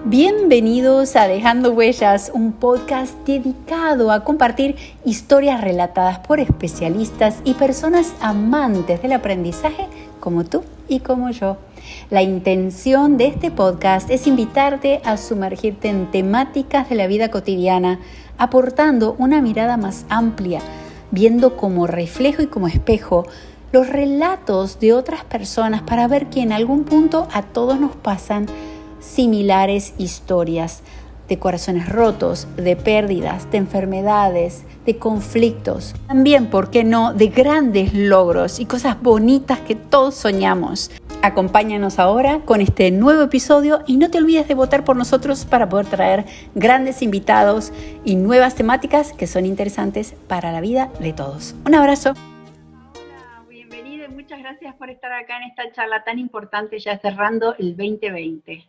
Bienvenidos a Dejando Huellas, un podcast dedicado a compartir historias relatadas por especialistas y personas amantes del aprendizaje como tú y como yo. La intención de este podcast es invitarte a sumergirte en temáticas de la vida cotidiana, aportando una mirada más amplia, viendo como reflejo y como espejo los relatos de otras personas para ver que en algún punto a todos nos pasan similares historias de corazones rotos, de pérdidas, de enfermedades, de conflictos. También, ¿por qué no?, de grandes logros y cosas bonitas que todos soñamos. Acompáñanos ahora con este nuevo episodio y no te olvides de votar por nosotros para poder traer grandes invitados y nuevas temáticas que son interesantes para la vida de todos. Un abrazo. Hola, bienvenida y muchas gracias por estar acá en esta charla tan importante ya cerrando el 2020.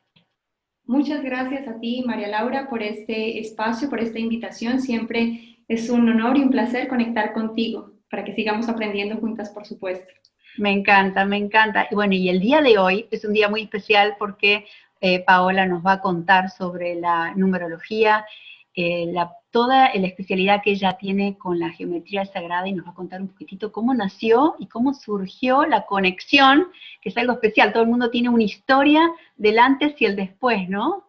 Muchas gracias a ti, María Laura, por este espacio, por esta invitación. Siempre es un honor y un placer conectar contigo para que sigamos aprendiendo juntas, por supuesto. Me encanta, me encanta. Y bueno, y el día de hoy es un día muy especial porque Paola nos va a contar sobre la numerología, toda la especialidad que ella tiene con la geometría sagrada y nos va a contar un poquitito cómo nació y cómo surgió la conexión, que es algo especial. Todo el mundo tiene una historia del antes y el después, ¿no?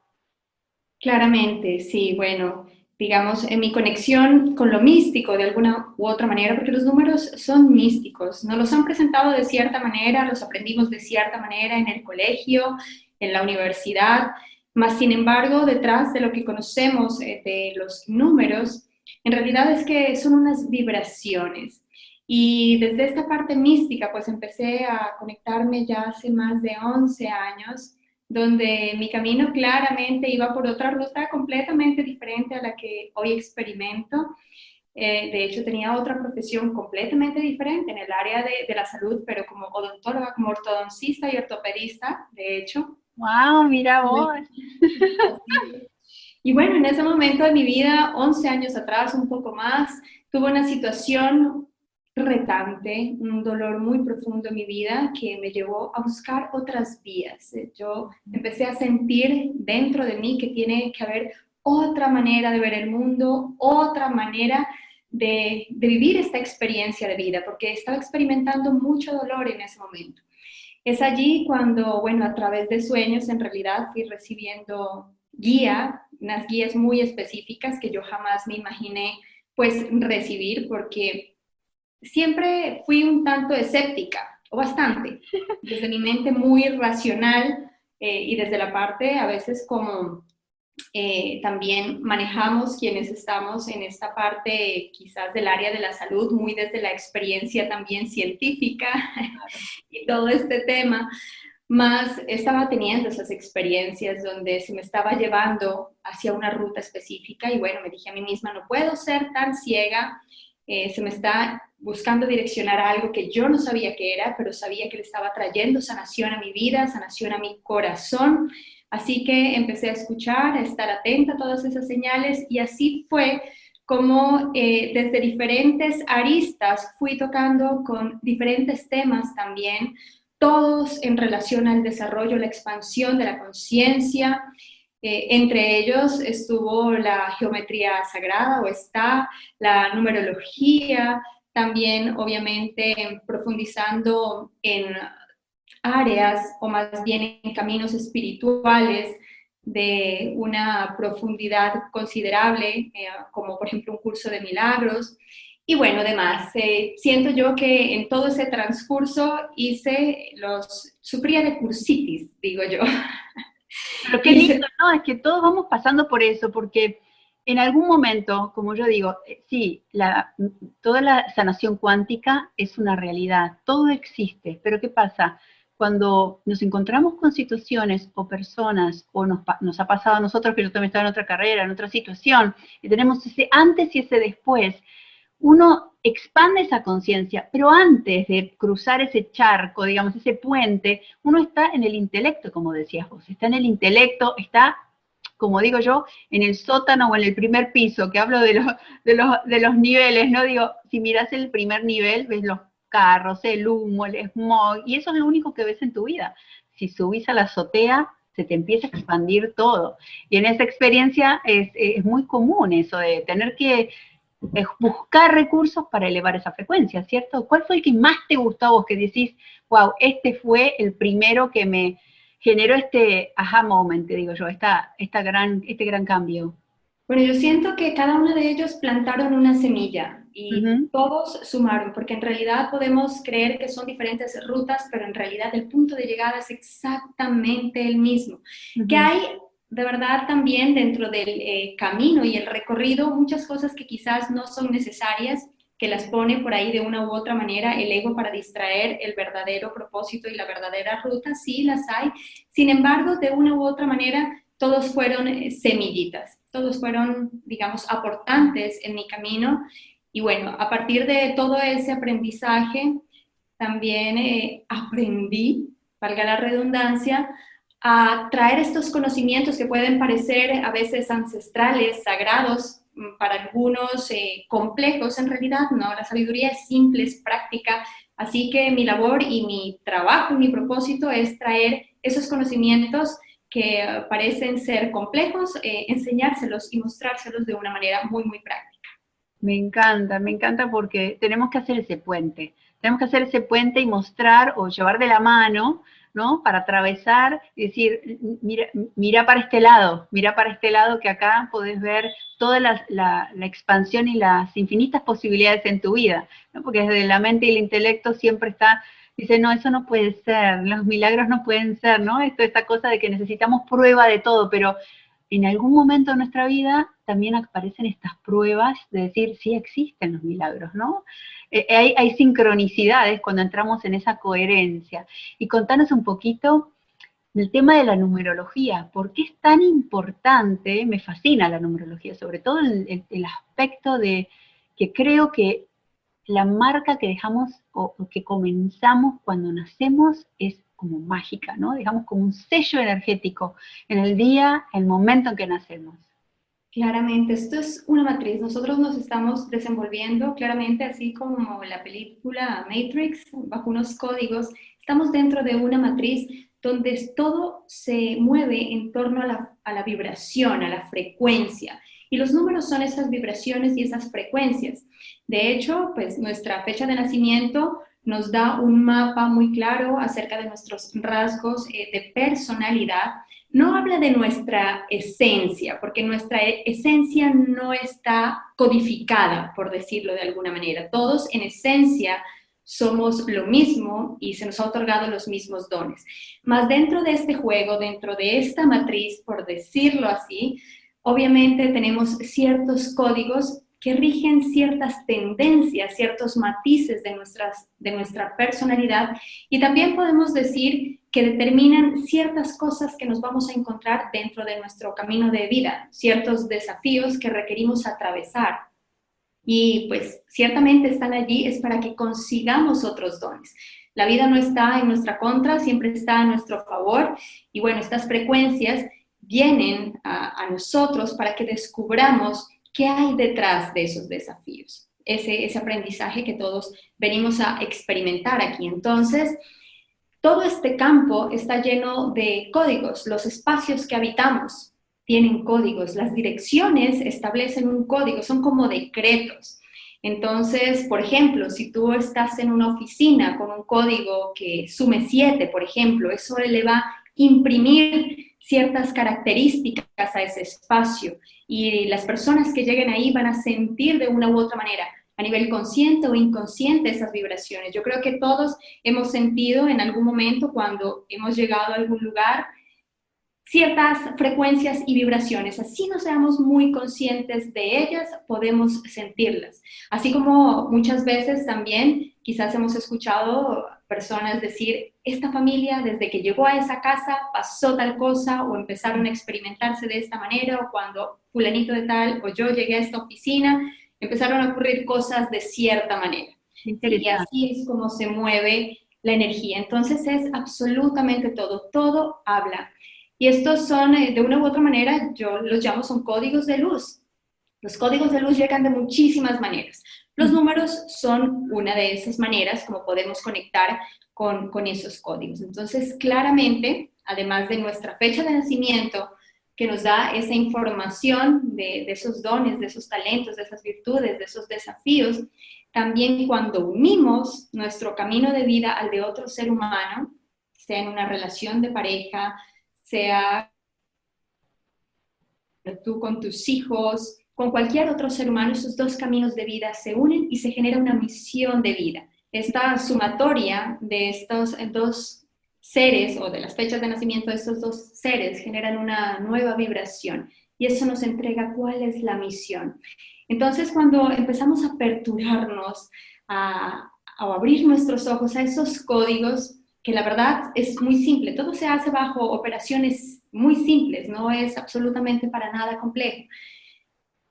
Claramente, sí, bueno, digamos, en mi conexión con lo místico de alguna u otra manera, porque los números son místicos, nos los han presentado de cierta manera, los aprendimos de cierta manera en el colegio, en la universidad, mas sin embargo, detrás de lo que conocemos de los números, en realidad es que son unas vibraciones. Y desde esta parte mística, pues empecé a conectarme ya hace más de 11 años, donde mi camino claramente iba por otra ruta completamente diferente a la que hoy experimento. De hecho, tenía otra profesión completamente diferente en el área de la salud, pero como odontóloga, como ortodoncista y ortopedista, de hecho. ¡Wow! Mira vos. Y bueno, en ese momento de mi vida, 11 años atrás, un poco más, tuve una situación retante, un dolor muy profundo en mi vida que me llevó a buscar otras vías. Yo empecé a sentir dentro de mí que tiene que haber otra manera de ver el mundo, otra manera de vivir esta experiencia de vida, porque estaba experimentando mucho dolor en ese momento. Es allí cuando, bueno, a través de sueños en realidad fui recibiendo unas guías muy específicas que yo jamás me imaginé pues recibir, porque siempre fui un tanto escéptica, o bastante, desde mi mente muy racional y desde la parte a veces como también manejamos quienes estamos en esta parte quizás del área de la salud, muy desde la experiencia también científica y todo este tema, más estaba teniendo esas experiencias donde se me estaba llevando hacia una ruta específica y bueno, me dije a mí misma, no puedo ser tan ciega, se me está buscando direccionar a algo que yo no sabía qué era, pero sabía que le estaba trayendo sanación a mi vida, sanación a mi corazón. Así que empecé a escuchar, a estar atenta a todas esas señales y así fue como desde diferentes aristas fui tocando con diferentes temas también, todos en relación al desarrollo, la expansión de la conciencia. Entre ellos estuvo la geometría sagrada o está la numerología, también obviamente profundizando en áreas o más bien en caminos espirituales de una profundidad considerable, como por ejemplo un curso de milagros. Y bueno, además, siento yo que en todo ese transcurso sufría de cursitis, digo yo. Pero qué lindo, ¿no? Es que todos vamos pasando por eso, porque en algún momento, como yo digo, sí, toda la sanación cuántica es una realidad, todo existe, pero ¿qué pasa? Cuando nos encontramos con situaciones o personas, o nos ha pasado a nosotros, que yo también estaba en otra carrera, en otra situación, y tenemos ese antes y ese después, uno expande esa conciencia, pero antes de cruzar ese charco, digamos, ese puente, uno está en el intelecto, como decías vos, está en el intelecto, está, como digo yo, en el sótano o en el primer piso, que hablo de los niveles, ¿no? Digo, si miras el primer nivel, ves los carros, el humo, el smog, y eso es lo único que ves en tu vida. Si subís a la azotea, se te empieza a expandir todo. Y en esa experiencia es muy común eso de tener que buscar recursos para elevar esa frecuencia, ¿cierto? ¿Cuál fue el que más te gustó a vos, que decís, wow, este fue el primero que me generó este aha moment, te digo yo, este gran cambio? Bueno, yo siento que cada uno de ellos plantaron una semilla y todos sumaron, porque en realidad podemos creer que son diferentes rutas, pero en realidad el punto de llegada es exactamente el mismo. Que hay de verdad también dentro del camino y el recorrido muchas cosas que quizás no son necesarias, que las pone por ahí de una u otra manera el ego para distraer el verdadero propósito y la verdadera ruta, sí las hay. Sin embargo, de una u otra manera, todos fueron semillitas, todos fueron, digamos, aportantes en mi camino. Y bueno, a partir de todo ese aprendizaje, también aprendí, valga la redundancia, a traer estos conocimientos que pueden parecer a veces ancestrales, sagrados, para algunos complejos, en realidad no, la sabiduría es simple, es práctica, así que mi labor y mi trabajo, mi propósito es traer esos conocimientos que parecen ser complejos, enseñárselos y mostrárselos de una manera muy, muy práctica. Me encanta porque tenemos que hacer ese puente. Tenemos que hacer ese puente y mostrar o llevar de la mano, ¿no? Para atravesar y decir, mira para este lado que acá podés ver toda la expansión y las infinitas posibilidades en tu vida, ¿no? Porque desde la mente y el intelecto siempre está, dice, no, eso no puede ser, los milagros no pueden ser, ¿no? Esta cosa de que necesitamos prueba de todo, pero en algún momento de nuestra vida también aparecen estas pruebas de decir, sí existen los milagros, ¿no? Hay sincronicidades cuando entramos en esa coherencia. Y contanos un poquito del tema de la numerología. ¿Por qué es tan importante? Me fascina la numerología, sobre todo el aspecto de que creo que la marca que dejamos o que comenzamos cuando nacemos es como mágica, ¿no? Dejamos como un sello energético en el día, el momento en que nacemos. Claramente, esto es una matriz. Nosotros nos estamos desenvolviendo claramente, así como la película Matrix, bajo unos códigos. Estamos dentro de una matriz donde todo se mueve en torno a la vibración, a la frecuencia. Y los números son esas vibraciones y esas frecuencias. De hecho, pues nuestra fecha de nacimiento nos da un mapa muy claro acerca de nuestros rasgos de personalidad. No habla de nuestra esencia, porque nuestra esencia no está codificada, por decirlo de alguna manera. Todos en esencia somos lo mismo y se nos ha otorgado los mismos dones. Mas dentro de este juego, dentro de esta matriz, por decirlo así, obviamente tenemos ciertos códigos que rigen ciertas tendencias, ciertos matices de nuestra personalidad, y también podemos decir que determinan ciertas cosas que nos vamos a encontrar dentro de nuestro camino de vida, ciertos desafíos que requerimos atravesar. Y pues ciertamente están allí es para que consigamos otros dones. La vida no está en nuestra contra, siempre está a nuestro favor, y bueno, estas frecuencias vienen a nosotros para que descubramos qué hay detrás de esos desafíos, ese aprendizaje que todos venimos a experimentar aquí. Entonces, todo este campo está lleno de códigos. Los espacios que habitamos tienen códigos. Las direcciones establecen un código, son como decretos. Entonces, por ejemplo, si tú estás en una oficina con un código que sume 7, por ejemplo, eso le va a imprimir ciertas características a ese espacio, y las personas que lleguen ahí van a sentir de una u otra manera, a nivel consciente o inconsciente, esas vibraciones. Yo creo que todos hemos sentido en algún momento, cuando hemos llegado a algún lugar, ciertas frecuencias y vibraciones. Así no seamos muy conscientes de ellas, podemos sentirlas. Así como muchas veces también quizás hemos escuchado personas decir, esta familia desde que llegó a esa casa pasó tal cosa, o empezaron a experimentarse de esta manera, o cuando fulanito de tal o yo llegué a esta oficina, empezaron a ocurrir cosas de cierta manera. Y así es como se mueve la energía. Entonces es absolutamente todo, todo habla. Y estos son, de una u otra manera, yo los llamo, son códigos de luz. Los códigos de luz llegan de muchísimas maneras. Los números son una de esas maneras como podemos conectar con esos códigos. Entonces, claramente, además de nuestra fecha de nacimiento, que nos da esa información de esos dones, de esos talentos, de esas virtudes, de esos desafíos, también cuando unimos nuestro camino de vida al de otro ser humano, sea en una relación de pareja, sea tú con tus hijos, con cualquier otro ser humano, esos dos caminos de vida se unen y se genera una misión de vida. Esta sumatoria de estos dos seres o de las fechas de nacimiento de estos dos seres generan una nueva vibración y eso nos entrega cuál es la misión. Entonces, cuando empezamos a aperturarnos, a abrir nuestros ojos a esos códigos, que la verdad es muy simple, todo se hace bajo operaciones muy simples, no es absolutamente para nada complejo,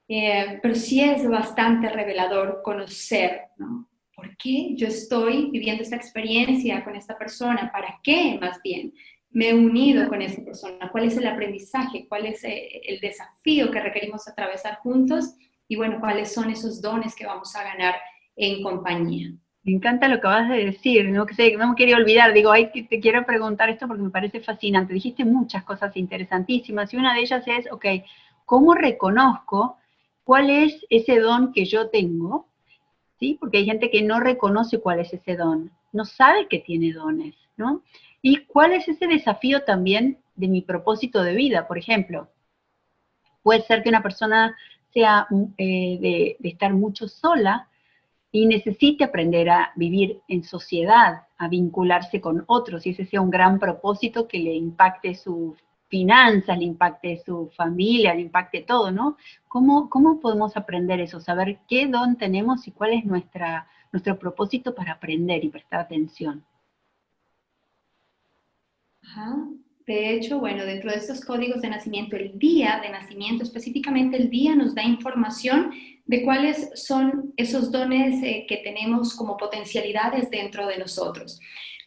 pero sí es bastante revelador conocer, ¿no? ¿Por qué yo estoy viviendo esta experiencia con esta persona? ¿Para qué más bien me he unido con esa persona? ¿Cuál es el aprendizaje? ¿Cuál es el desafío que requerimos atravesar juntos? Y bueno, ¿cuáles son esos dones que vamos a ganar en compañía? Me encanta lo que acabas de decir, no, no me quería olvidar, digo, te quiero preguntar esto porque me parece fascinante. Dijiste muchas cosas interesantísimas y una de ellas es, ok, ¿cómo reconozco cuál es ese don que yo tengo? ¿Sí? Porque hay gente que no reconoce cuál es ese don, no sabe que tiene dones, ¿no? Y cuál es ese desafío también de mi propósito de vida, por ejemplo. Puede ser que una persona sea de estar mucho sola, y necesite aprender a vivir en sociedad, a vincularse con otros, y ese sea un gran propósito que le impacte sus finanzas, le impacte su familia, le impacte todo, ¿no? ¿Cómo podemos aprender eso? Saber qué don tenemos y cuál es nuestro propósito para aprender y prestar atención. Ajá. De hecho, bueno, dentro de estos códigos de nacimiento, el día de nacimiento, específicamente el día, nos da información de cuáles son esos dones que tenemos como potencialidades dentro de nosotros.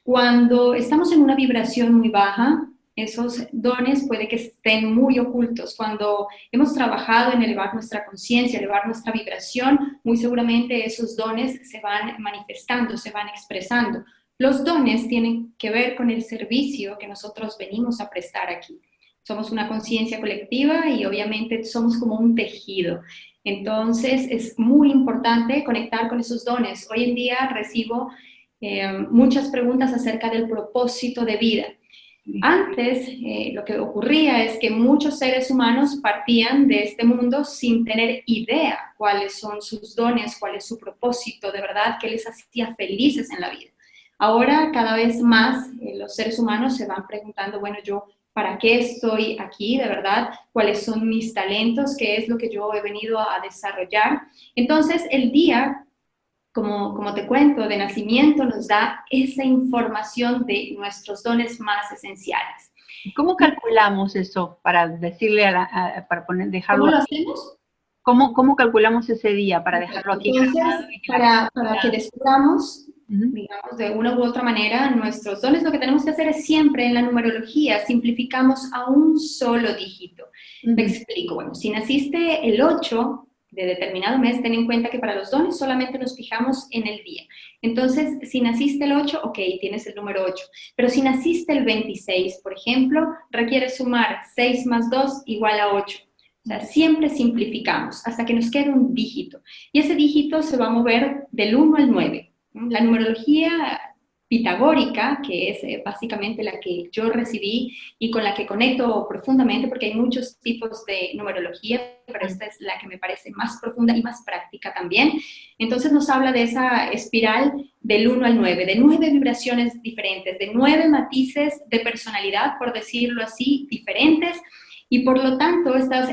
Cuando estamos en una vibración muy baja, esos dones puede que estén muy ocultos. Cuando hemos trabajado en elevar nuestra conciencia, elevar nuestra vibración, muy seguramente esos dones se van manifestando, se van expresando. Los dones tienen que ver con el servicio que nosotros venimos a prestar aquí. Somos una conciencia colectiva y obviamente somos como un tejido. Entonces es muy importante conectar con esos dones. Hoy en día recibo muchas preguntas acerca del propósito de vida. Antes, lo que ocurría es que muchos seres humanos partían de este mundo sin tener idea cuáles son sus dones, cuál es su propósito, de verdad, qué les hacía felices en la vida. Ahora, cada vez más, los seres humanos se van preguntando, bueno, yo, ¿para qué estoy aquí, de verdad? ¿Cuáles son mis talentos? ¿Qué es lo que yo he venido a desarrollar? Entonces, el día, como te cuento, de nacimiento nos da esa información de nuestros dones más esenciales. ¿Cómo calculamos eso para decirle para dejarlo? ¿Cómo lo hacemos? ¿Cómo calculamos ese día para dejarlo aquí? Entonces, para que descubramos, digamos, de una u otra manera, nuestros dones, lo que tenemos que hacer es siempre en la numerología, simplificamos a un solo dígito. Me explico, bueno, si naciste el 8 de determinado mes, ten en cuenta que para los dones solamente nos fijamos en el día. Entonces, si naciste el 8, ok, tienes el número 8. Pero si naciste el 26, por ejemplo, requieres sumar 6 más 2 igual a 8. O sea, siempre simplificamos hasta que nos quede un dígito. Y ese dígito se va a mover del 1 al 9. La numerología pitagórica, que es básicamente la que yo recibí y con la que conecto profundamente, porque hay muchos tipos de numerología, pero esta es la que me parece más profunda y más práctica también. Entonces nos habla de esa espiral del 1 al 9, de 9 vibraciones diferentes, de 9 matices de personalidad, por decirlo así, diferentes, y por lo tanto estas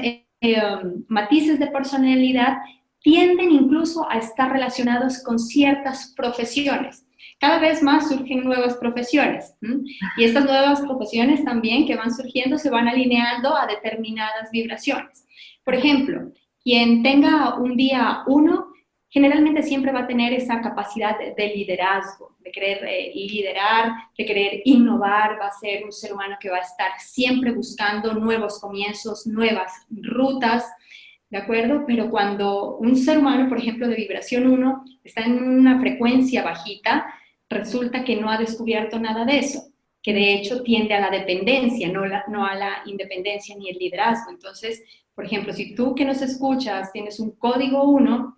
matices de personalidad tienden incluso a estar relacionados con ciertas profesiones. Cada vez más surgen nuevas profesiones, y estas nuevas profesiones también que van surgiendo se van alineando a determinadas vibraciones. Por ejemplo, quien tenga un día 1, generalmente siempre va a tener esa capacidad de liderazgo, de querer liderar, de querer innovar, va a ser un ser humano que va a estar siempre buscando nuevos comienzos, nuevas rutas, ¿de acuerdo? Pero cuando un ser humano, por ejemplo, de vibración 1, está en una frecuencia bajita, resulta que no ha descubierto nada de eso. que de hecho tiende a la dependencia, no a la independencia ni el liderazgo. Entonces, por ejemplo, si tú que nos escuchas tienes un código 1,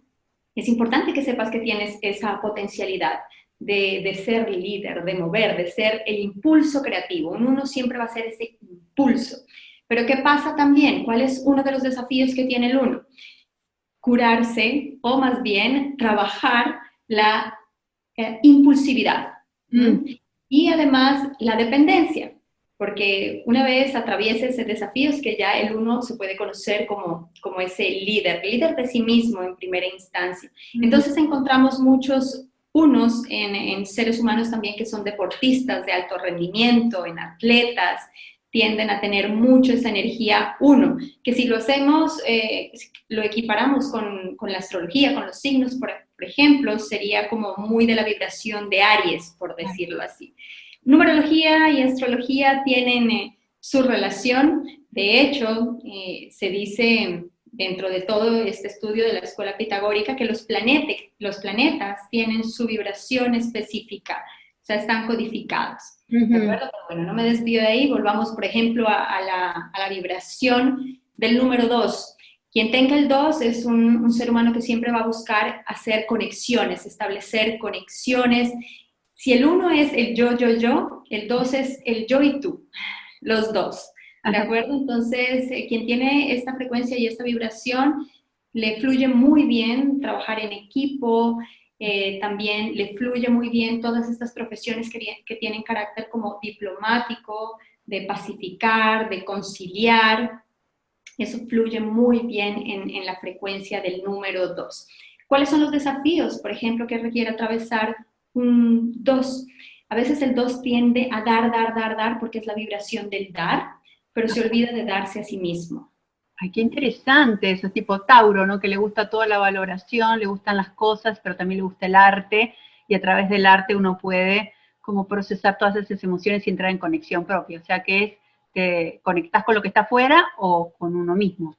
es importante que sepas que tienes esa potencialidad de ser líder, de mover, de ser el impulso creativo. Un 1 siempre va a ser ese impulso. Pero ¿qué pasa también? ¿Cuál es uno de los desafíos que tiene el 1? Curarse, o más bien trabajar la impulsividad. Y además la dependencia, porque una vez atraviesa ese desafío es que ya el 1 se puede conocer como ese líder de sí mismo en primera instancia. Entonces encontramos muchos unos en seres humanos también que son deportistas de alto rendimiento, en atletas, tienden a tener mucho esa energía 1, que si lo hacemos, lo equiparamos con la astrología, con los signos, por ejemplo, sería como muy de la vibración de Aries, por decirlo así. Numerología y astrología tienen su relación. De hecho, se dice dentro de todo este estudio de la escuela pitagórica que los planetas tienen su vibración específica, o sea, están codificados. ¿De acuerdo? Pero bueno, no me desvío de ahí. Volvamos, por ejemplo, a la vibración del número 2. Quien tenga el 2 es un ser humano que siempre va a buscar hacer conexiones, establecer conexiones. Si el 1 es el yo, el 2 es el yo y tú, los dos. ¿De acuerdo? Entonces, quien tiene esta frecuencia y esta vibración, le fluye muy bien trabajar en equipo, también le fluye muy bien todas estas profesiones que tienen carácter como diplomático, de pacificar, de conciliar. Eso fluye muy bien en la frecuencia del número 2. ¿Cuáles son los desafíos, por ejemplo, que requiere atravesar un 2? A veces el 2 tiende a dar, porque es la vibración del dar, pero se olvida de darse a sí mismo. Ay, qué interesante eso, es tipo Tauro, ¿no? Que le gusta toda la valoración, le gustan las cosas, pero también le gusta el arte, y a través del arte uno puede como procesar todas esas emociones y entrar en conexión propia. O sea que te conectás con lo que está afuera o con uno mismo.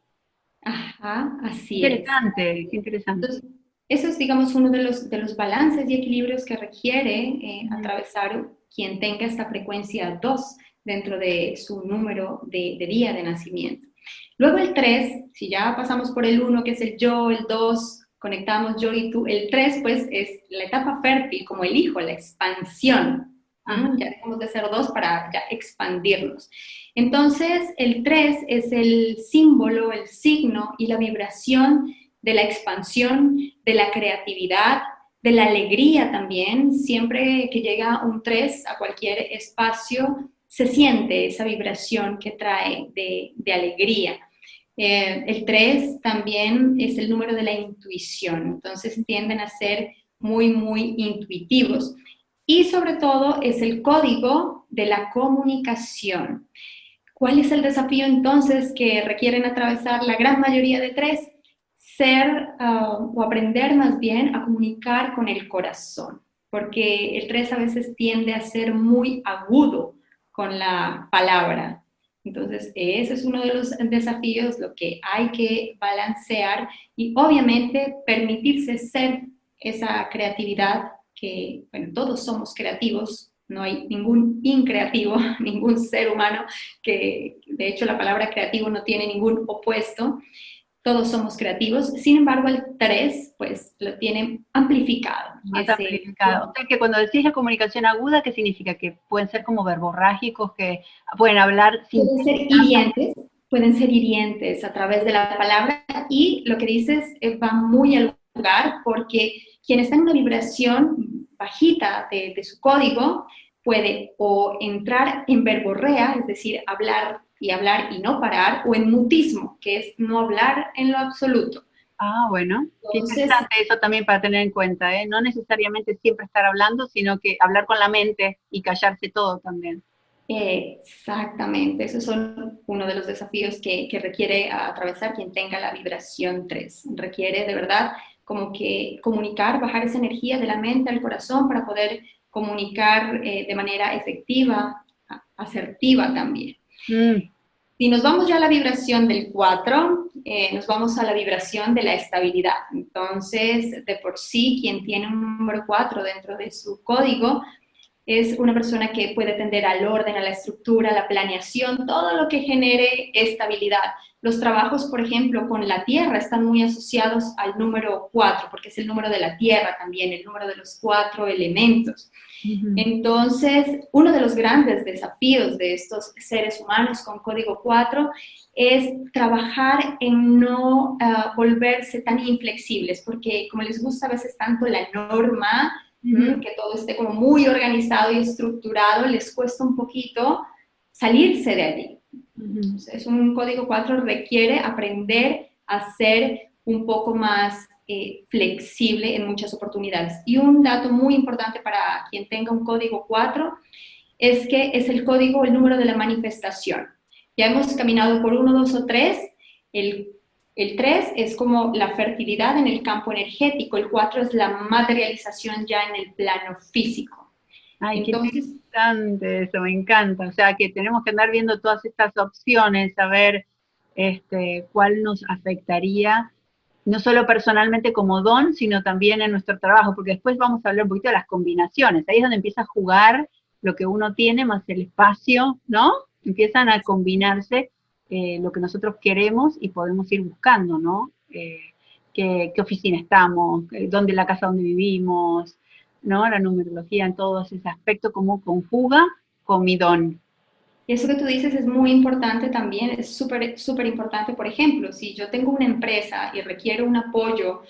Ajá, así interesante, es. Qué interesante. Entonces, eso es, digamos, uno de los balances y equilibrios que requiere atravesar quien tenga esta frecuencia 2 dentro de su número de día de nacimiento. Luego el 3, si ya pasamos por el 1, que es el yo, el 2, conectamos yo y tú, el 3, pues, es la etapa fértil, como el hijo, la expansión. Ya dejamos de ser 2 para ya expandirnos. Entonces, el 3 es el símbolo, el signo y la vibración de la expansión, de la creatividad, de la alegría también. Siempre que llega un 3 a cualquier espacio, se siente esa vibración que trae de alegría. El 3 también es el número de la intuición, entonces tienden a ser muy, muy intuitivos. Y sobre todo es el código de la comunicación. ¿Cuál es el desafío entonces que requieren atravesar la gran mayoría de 3? Ser o aprender más bien a comunicar con el corazón, porque el 3 a veces tiende a ser muy agudo con la palabra. Entonces, ese es uno de los desafíos, lo que hay que balancear y obviamente permitirse ser esa creatividad que, bueno, todos somos creativos, no hay ningún increativo, ningún ser humano que, de hecho, la palabra creativo no tiene ningún opuesto. Todos somos creativos, sin embargo el 3 pues lo tiene amplificado. Más amplificado. O sea que cuando decís la comunicación aguda, ¿qué significa? Que pueden ser como verborrágicos, que pueden hablar sin... Pueden ser hirientes a través de la palabra, y lo que dices va muy al lugar, porque quien está en una vibración bajita de su código puede o entrar en verborrea, es decir, hablar y no parar, o en mutismo, que es no hablar en lo absoluto. Ah, bueno, qué interesante eso también para tener en cuenta, ¿eh? No necesariamente siempre estar hablando, sino que hablar con la mente y callarse todo también. Exactamente, esos son uno de los desafíos que requiere atravesar quien tenga la vibración 3. Requiere de verdad como que comunicar, bajar esa energía de la mente al corazón para poder comunicar de manera efectiva, asertiva también. Si nos vamos ya a la vibración del 4, nos vamos a la vibración de la estabilidad. Entonces, de por sí, quien tiene un número 4 dentro de su código, es una persona que puede tender al orden, a la estructura, a la planeación, todo lo que genere estabilidad. Los trabajos, por ejemplo, con la tierra están muy asociados al número 4, porque es el número de la tierra también, el número de los 4 elementos. Entonces, uno de los grandes desafíos de estos seres humanos con código 4 es trabajar en no volverse tan inflexibles, porque como les gusta a veces tanto la norma, que todo esté como muy organizado y estructurado, les cuesta un poquito salirse de allí. Entonces, un código 4 requiere aprender a ser un poco más flexible en muchas oportunidades. Y un dato muy importante para quien tenga un código 4 es que es el código, el número de la manifestación. Ya hemos caminado por 1, 2 o 3. El 3 es como la fertilidad en el campo energético. El 4 es la materialización ya en el plano físico. Ay, entonces, qué interesante eso, me encanta. O sea, que tenemos que andar viendo todas estas opciones, a ver cuál nos afectaría, no solo personalmente como don, sino también en nuestro trabajo, porque después vamos a hablar un poquito de las combinaciones. Ahí es donde empieza a jugar lo que uno tiene más el espacio, ¿no? Empiezan a combinarse lo que nosotros queremos y podemos ir buscando, ¿no? Qué oficina estamos, dónde la casa donde vivimos, ¿no? La numerología en todo ese aspecto, cómo conjuga con mi don. Y eso que tú dices es muy importante también, es súper importante. Por ejemplo, si yo tengo una empresa y requiero un apoyo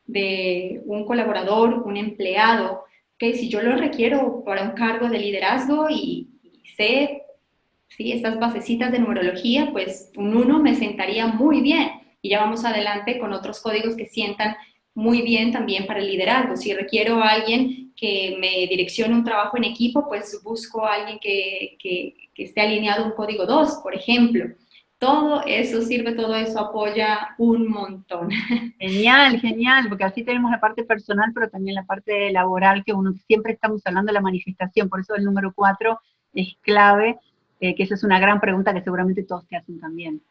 de un colaborador, un empleado, que si yo lo requiero para un cargo de liderazgo y sé, ¿sí? Estas basecitas de numerología, pues un 1 me sentaría muy bien. Y ya vamos adelante con otros códigos que sientan muy bien también para el liderazgo. Si requiero a alguien que me direccione un trabajo en equipo, pues busco a alguien que esté alineado a un código 2, por ejemplo. Todo eso sirve, todo eso apoya un montón. Genial, genial, porque así tenemos la parte personal, pero también la parte laboral, que uno siempre estamos hablando de la manifestación, por eso el número 4 es clave, que esa es una gran pregunta que seguramente todos te hacen también.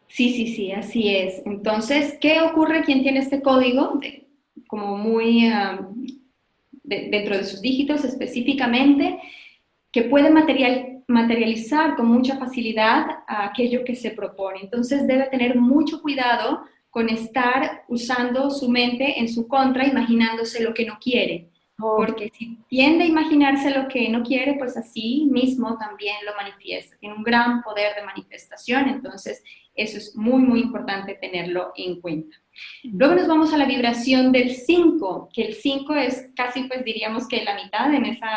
Sí, así es. Entonces, ¿qué ocurre quien tiene este código? Como muy dentro de sus dígitos específicamente, que puede materializar con mucha facilidad a aquello que se propone. Entonces debe tener mucho cuidado con estar usando su mente en su contra, imaginándose lo que no quiere. Porque si tiende a imaginarse lo que no quiere, pues así mismo también lo manifiesta. Tiene un gran poder de manifestación, entonces eso es muy importante tenerlo en cuenta. Luego nos vamos a la vibración del 5, que el 5 es casi, pues diríamos que la mitad en esa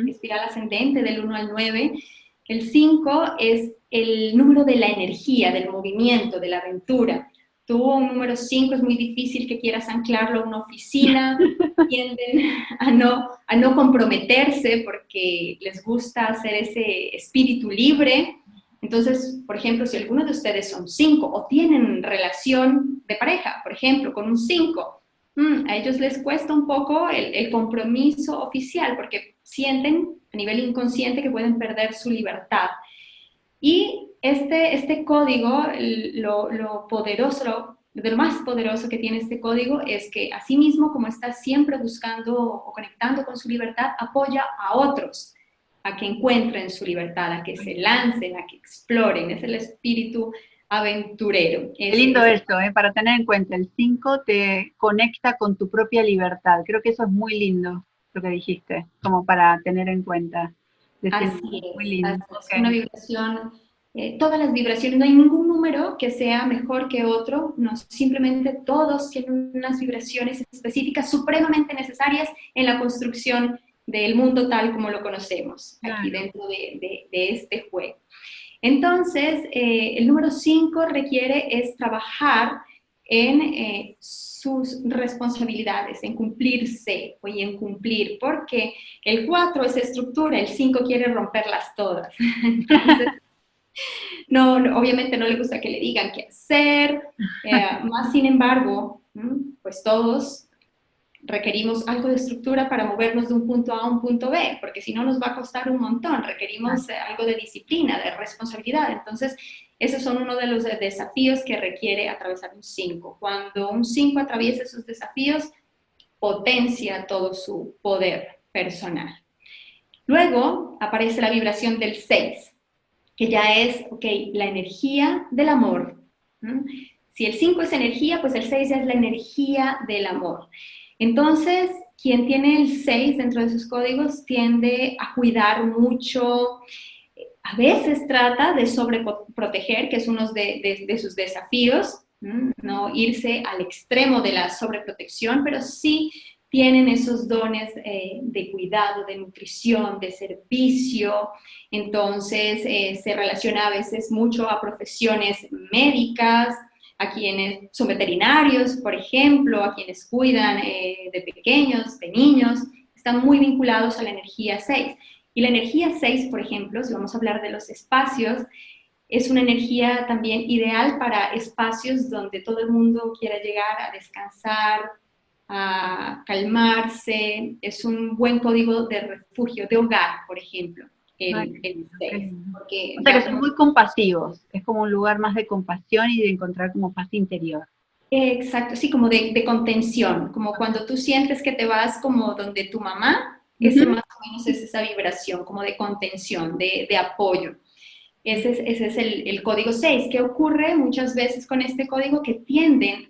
espiral ascendente del 1 al 9. El 5 es el número de la energía, del movimiento, de la aventura. Tú, un número 5, es muy difícil que quieras anclarlo a una oficina, tienden a no comprometerse porque les gusta hacer ese espíritu libre. Entonces, por ejemplo, si alguno de ustedes son 5 o tienen relación de pareja, por ejemplo, con un 5, a ellos les cuesta un poco el compromiso oficial porque sienten a nivel inconsciente que pueden perder su libertad. Y este código, lo poderoso, de lo más poderoso que tiene este código es que asimismo, como está siempre buscando o conectando con su libertad, apoya a otros a que encuentren su libertad, a que se lancen, a que exploren. Es el espíritu aventurero. Qué lindo esto, para tener en cuenta. El 5 te conecta con tu propia libertad. Creo que eso es muy lindo, lo que dijiste, como para tener en cuenta. Así es, muy lindo. así es. Una vibración, todas las vibraciones, no hay ningún número que sea mejor que otro, no, simplemente todos tienen unas vibraciones específicas supremamente necesarias en la construcción del mundo tal como lo conocemos, aquí dentro de este juego. Entonces, el número 5 requiere es trabajar en sus responsabilidades, en cumplirse o en cumplir, porque el 4 es estructura, el 5 quiere romperlas todas. Entonces, no, obviamente no le gusta que le digan qué hacer, más sin embargo, pues todos requerimos algo de estructura para movernos de un punto A a un punto B, porque si no nos va a costar un montón, requerimos algo de disciplina, de responsabilidad. Entonces, esos son uno de los desafíos que requiere atravesar un 5. Cuando un 5 atraviesa esos desafíos, potencia todo su poder personal. Luego aparece la vibración del 6, que ya es, ok, la energía del amor. Si el 5 es energía, pues el 6 ya es la energía del amor. Entonces, quien tiene el 6 dentro de sus códigos tiende a cuidar mucho. A veces trata de sobreproteger, que es uno de sus desafíos, no irse al extremo de la sobreprotección, pero sí tienen esos dones de cuidado, de nutrición, de servicio. Entonces se relaciona a veces mucho a profesiones médicas, a quienes son veterinarios, por ejemplo, a quienes cuidan de pequeños, de niños, están muy vinculados a la energía 6. Y la energía 6, por ejemplo, si vamos a hablar de los espacios, es una energía también ideal para espacios donde todo el mundo quiera llegar a descansar, a calmarse. Es un buen código de refugio, de hogar, por ejemplo, el 6. O sea que son muy compasivos, es como un lugar más de compasión y de encontrar como paz interior. Exacto, sí, como de contención, como cuando tú sientes que te vas como donde tu mamá, ese más o menos es esa vibración, como de contención, de apoyo. Ese es el código 6. ¿Qué ocurre muchas veces con este código? Que tienden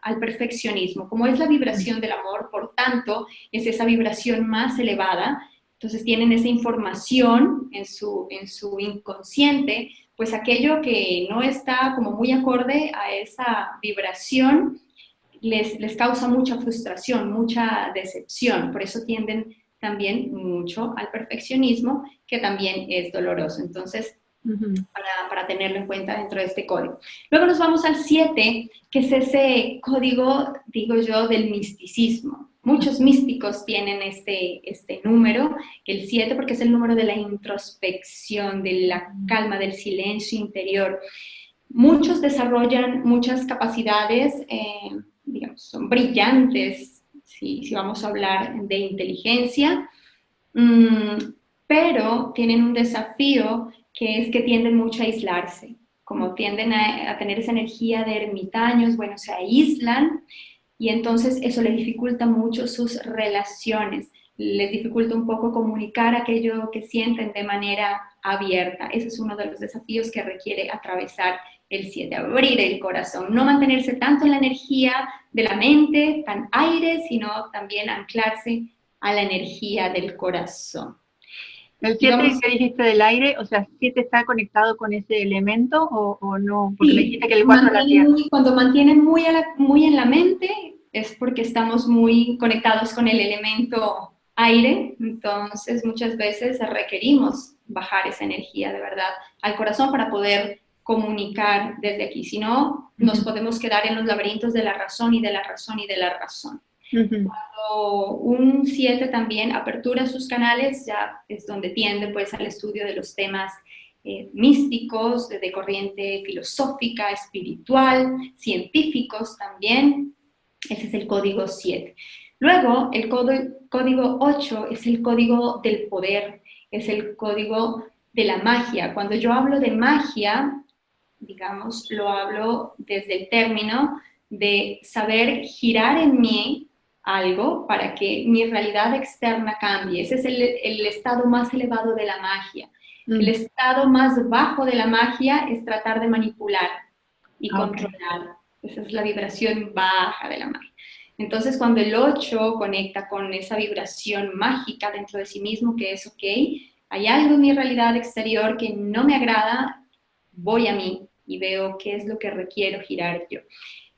al perfeccionismo. Como es la vibración del amor, por tanto, es esa vibración más elevada. Entonces tienen esa información en su inconsciente, pues aquello que no está como muy acorde a esa vibración les causa mucha frustración, mucha decepción. Por eso tienden también mucho al perfeccionismo, que también es doloroso. Entonces, para tenerlo en cuenta dentro de este código. Luego nos vamos al 7, que es ese código, digo yo, del misticismo. Muchos místicos tienen este número, el 7, porque es el número de la introspección, de la calma, del silencio interior. Muchos desarrollan muchas capacidades, digamos, son brillantes, si vamos a hablar de inteligencia, pero tienen un desafío que es que tienden mucho a aislarse, como tienden a tener esa energía de ermitaños, bueno, se aíslan y entonces eso les dificulta mucho sus relaciones, les dificulta un poco comunicar aquello que sienten de manera abierta. Ese es uno de los desafíos que requiere atravesar el 7, abrir el corazón, no mantenerse tanto en la energía de la mente, tan aire, sino también anclarse a la energía del corazón. ¿El 7 que dijiste del aire, o sea, 7 está conectado con ese elemento o no? Porque sí, me dijiste que el 4 la tierra. Cuando mantienen muy en la mente es porque estamos muy conectados con el elemento aire, entonces muchas veces requerimos bajar esa energía de verdad al corazón para poder comunicar desde aquí, si no nos podemos quedar en los laberintos de la razón y de la razón y de la razón. Cuando un 7 también apertura sus canales, ya es donde tiende pues al estudio de los temas místicos, de corriente filosófica, espiritual, científicos también. Ese es el código 7. Luego, el código 8 es el código del poder, es el código de la magia. Cuando yo hablo de magia, digamos, lo hablo desde el término de saber girar en mí algo para que mi realidad externa cambie. Ese es el estado más elevado de la magia. El estado más bajo de la magia es tratar de manipular y controlar. Esa es la vibración baja de la magia. Entonces, cuando el 8 conecta con esa vibración mágica dentro de sí mismo, que es, ok, hay algo en mi realidad exterior que no me agrada, voy a mí y veo qué es lo que requiero girar yo.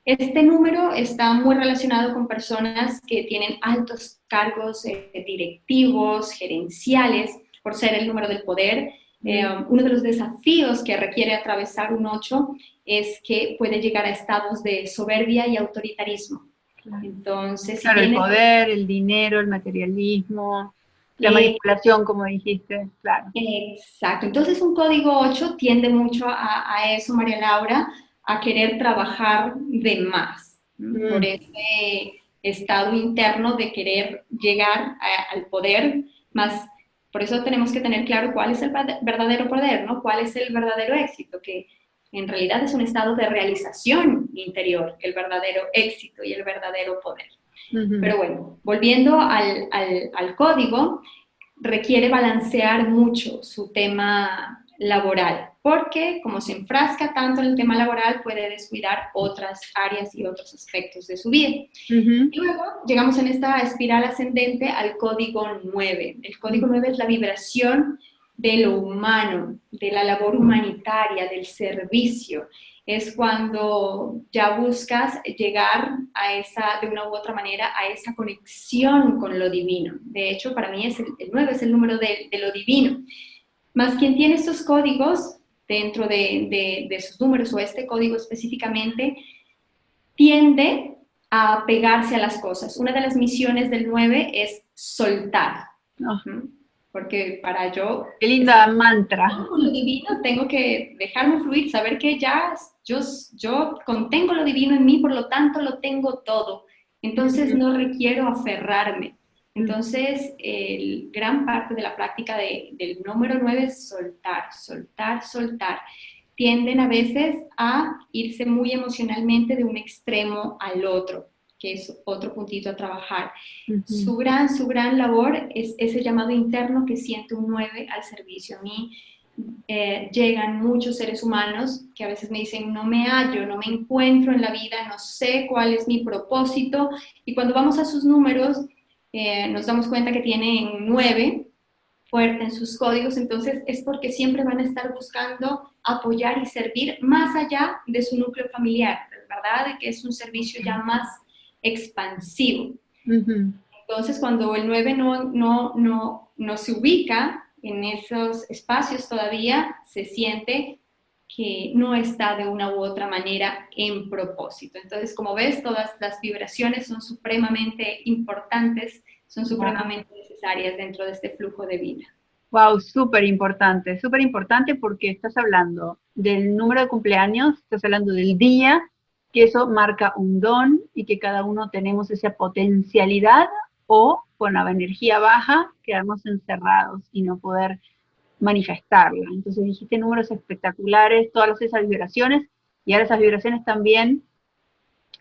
Este número está muy relacionado con personas que tienen altos cargos directivos, gerenciales, por ser el número del poder. Uno de los desafíos que requiere atravesar un 8 es que puede llegar a estados de soberbia y autoritarismo. Entonces, claro, el poder, el dinero, el materialismo, la manipulación, como dijiste, claro. Exacto. Entonces, un código 8 tiende mucho a eso, María Laura, a querer trabajar de más, por ese estado interno de querer llegar al poder más. Por eso tenemos que tener claro cuál es el verdadero poder, ¿no? Cuál es el verdadero éxito, que en realidad es un estado de realización interior, el verdadero éxito y el verdadero poder. Pero bueno, volviendo al código, requiere balancear mucho su tema laboral, porque como se enfrasca tanto en el tema laboral, puede descuidar otras áreas y otros aspectos de su vida. Y luego llegamos en esta espiral ascendente al código 9. El código 9 es la vibración de lo humano, de la labor humanitaria, del servicio. Es cuando ya buscas llegar a esa, de una u otra manera, a esa conexión con lo divino. De hecho, para mí el 9 es el número de lo divino. Más quien tiene estos códigos dentro de sus números, o este código específicamente, tiende a pegarse a las cosas. Una de las misiones del 9 es soltar. Porque para yo... Qué linda mantra. Con lo divino tengo que dejarme fluir, saber que ya yo contengo lo divino en mí, por lo tanto lo tengo todo. Entonces no requiero aferrarme. Entonces, gran parte de la práctica del número 9 es soltar, soltar, soltar. Tienden a veces a irse muy emocionalmente de un extremo al otro, que es otro puntito a trabajar. Su gran labor es ese llamado interno que siente un 9 al servicio. A mí llegan muchos seres humanos que a veces me dicen, no me hallo, no me encuentro en la vida, no sé cuál es mi propósito, y cuando vamos a sus números, nos damos cuenta que tienen 9 fuerte en sus códigos, entonces es porque siempre van a estar buscando apoyar y servir más allá de su núcleo familiar, ¿verdad? De que es un servicio ya más expansivo. Entonces, cuando el 9 no se ubica en esos espacios todavía, se siente que no está de una u otra manera en propósito. Entonces, como ves, todas las vibraciones son supremamente importantes, son supremamente necesarias dentro de este flujo de vida. Wow, súper importante porque estás hablando del número de cumpleaños, estás hablando del día, que eso marca un don y que cada uno tenemos esa potencialidad, o con la energía baja quedarnos encerrados y no poder manifestarla. Entonces dijiste números espectaculares, todas esas vibraciones, y ahora esas vibraciones también,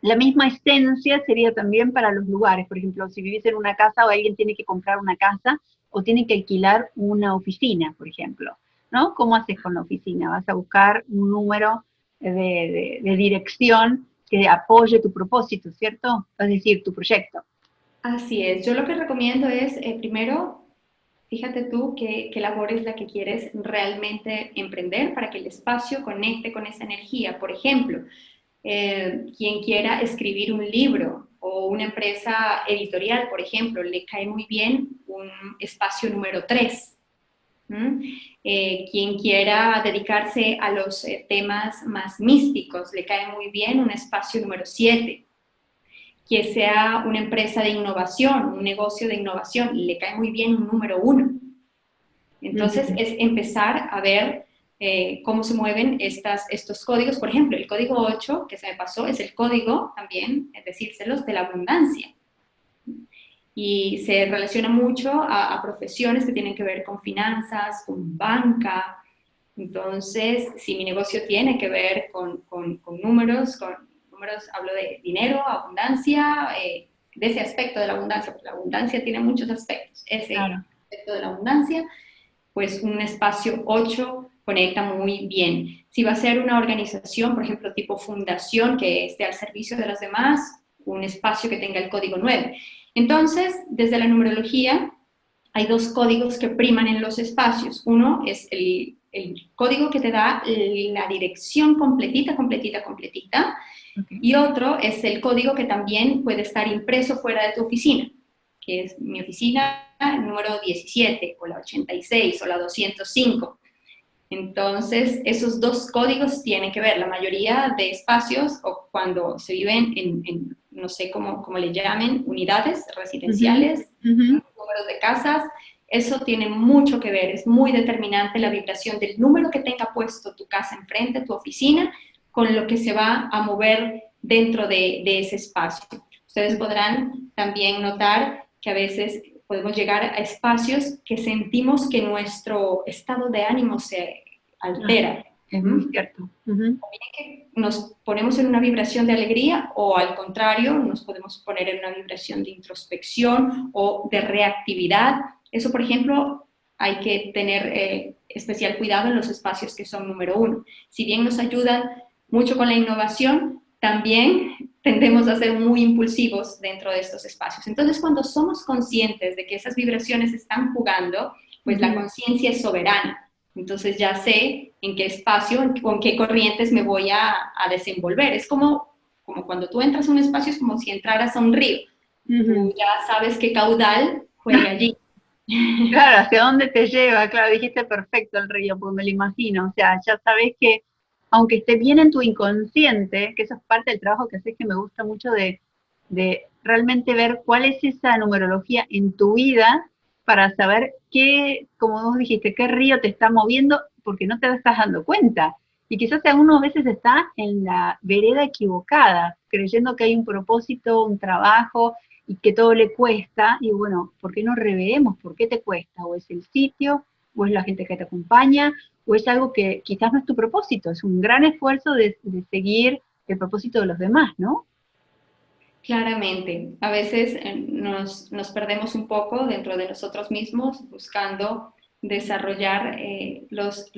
la misma esencia sería también para los lugares. Por ejemplo, si vivís en una casa o alguien tiene que comprar una casa o tiene que alquilar una oficina, por ejemplo, ¿no? ¿Cómo haces con la oficina? Vas a buscar un número de dirección que apoye tu propósito, ¿cierto? Es decir, tu proyecto. Así es. Yo lo que recomiendo es, primero, fíjate tú qué labor es la que quieres realmente emprender para que el espacio conecte con esa energía. Por ejemplo, quien quiera escribir un libro o una empresa editorial, por ejemplo, le cae muy bien un espacio número 3. Quien quiera dedicarse a los temas más místicos, le cae muy bien un espacio número 7. Que sea una empresa de innovación, un negocio de innovación, y le cae muy bien un número 1. Entonces, es empezar a ver cómo se mueven estos códigos. Por ejemplo, el código 8, que se me pasó, es el código también, es decírselos, de la abundancia. Y se relaciona mucho a profesiones que tienen que ver con finanzas, con banca. Entonces, si mi negocio tiene que ver con números, hablo de dinero, abundancia, de ese aspecto de la abundancia, porque la abundancia tiene muchos aspectos. Ese aspecto de la abundancia, pues un espacio 8 conecta muy bien. Si va a ser una organización, por ejemplo, tipo fundación, que esté al servicio de los demás, un espacio que tenga el código 9. Entonces, desde la numerología, hay 2 códigos que priman en los espacios. Uno es el código que te da la dirección completita, y otro es el código que también puede estar impreso fuera de tu oficina, que es mi oficina número 17, o la 86, o la 205. Entonces, esos 2 códigos tienen que ver. La mayoría de espacios, o cuando se viven en no sé cómo le llamen, unidades residenciales, números de casas, eso tiene mucho que ver. Es muy determinante la vibración del número que tenga puesto tu casa enfrente, tu oficina, con lo que se va a mover dentro de ese espacio. Ustedes podrán también notar que a veces podemos llegar a espacios que sentimos que nuestro estado de ánimo se altera. Es muy cierto. O bien que nos ponemos en una vibración de alegría, o al contrario, nos podemos poner en una vibración de introspección o de reactividad, Eso, por ejemplo, hay que tener especial cuidado en los espacios que son número 1. Si bien nos ayudan mucho con la innovación, también tendemos a ser muy impulsivos dentro de estos espacios. Entonces, cuando somos conscientes de que esas vibraciones están jugando, pues la conciencia es soberana. Entonces ya sé en qué espacio, con qué corrientes me voy a desenvolver. Es como cuando tú entras a un espacio, es como si entraras a un río. Tú ya sabes qué caudal juega allí. Claro, ¿hacia dónde te lleva? Claro, dijiste perfecto el río, porque me lo imagino. O sea, ya sabes que, aunque esté bien en tu inconsciente, que eso es parte del trabajo que haces, que me gusta mucho de realmente ver cuál es esa numerología en tu vida para saber qué, como vos dijiste, qué río te está moviendo, porque no te estás dando cuenta. Y quizás algunos veces está en la vereda equivocada, creyendo que hay un propósito, un trabajo, y que todo le cuesta, y bueno, ¿por qué no reveemos por qué te cuesta? O es el sitio, o es la gente que te acompaña, o es algo que quizás no es tu propósito, es un gran esfuerzo de seguir el propósito de los demás, ¿no? Claramente, a veces nos perdemos un poco dentro de nosotros mismos buscando desarrollar los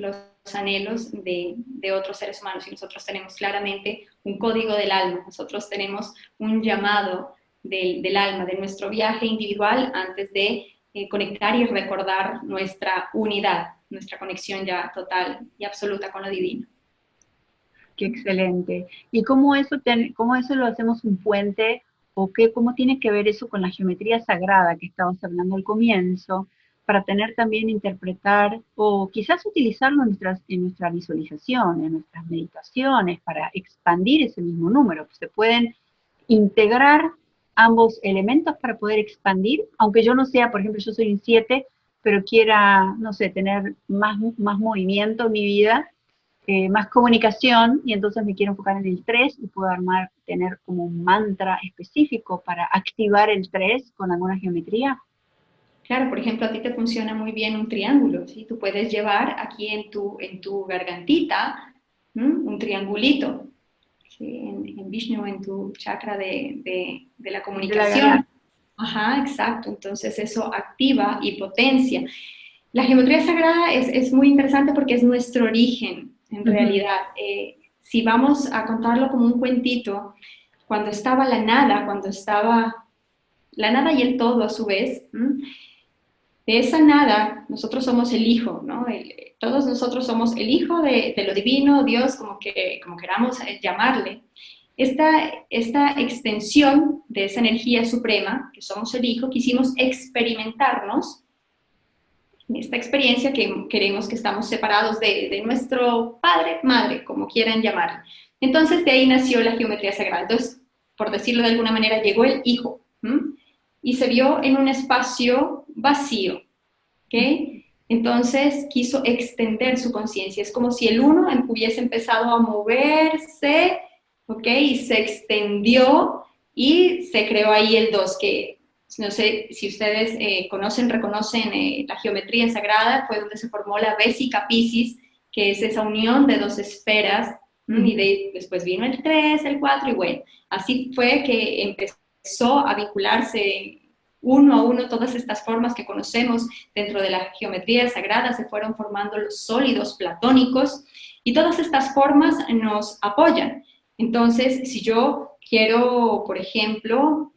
anhelos de otros seres humanos, y nosotros tenemos claramente un código del alma, nosotros tenemos un llamado del alma, de nuestro viaje individual antes de conectar y recordar nuestra unidad, nuestra conexión ya total y absoluta con lo divino. Qué excelente. ¿Y cómo eso lo hacemos un puente, o cómo tiene que ver eso con la geometría sagrada que estábamos hablando al comienzo, para tener también, interpretar, o quizás utilizarlo en nuestra visualización, en nuestras meditaciones, para expandir ese mismo número? Se pueden integrar ambos elementos para poder expandir, aunque yo no sea, por ejemplo, yo soy un 7, pero quiera, no sé, tener más movimiento en mi vida, más comunicación, y entonces me quiero enfocar en el 3 y puedo tener como un mantra específico para activar el 3 con alguna geometría. Claro, por ejemplo, a ti te funciona muy bien un triángulo, ¿sí? Tú puedes llevar aquí en tu gargantita un triangulito, ¿sí? En Vishnu, en tu chakra de la comunicación. Ajá, exacto. Entonces eso activa y potencia. La geometría sagrada es muy interesante porque es nuestro origen, en realidad. Si vamos a contarlo como un cuentito, cuando estaba la nada y el todo a su vez, de esa nada nosotros somos el hijo, ¿no? Todos nosotros somos el hijo de lo divino, Dios, como queramos llamarle. Esta extensión de esa energía suprema, que somos el hijo, quisimos experimentarnos en esta experiencia que queremos, que estamos separados de nuestro padre, madre, como quieran llamarlo. Entonces de ahí nació la geometría sagrada. Entonces, por decirlo de alguna manera, llegó el hijo y se vio en un espacio vacío, ¿ok? Entonces quiso extender su conciencia. Es como si el uno hubiese empezado a moverse, ¿ok? Y se extendió y se creó ahí el 2, que no sé si ustedes reconocen la geometría sagrada, fue donde se formó la Vesica Piscis, que es esa unión de dos esferas, y después vino el 3, el 4, y bueno, así fue que empezó a vincularse uno a uno todas estas formas que conocemos dentro de la geometría sagrada, se fueron formando los sólidos platónicos, y todas estas formas nos apoyan. Entonces, si yo quiero, por ejemplo,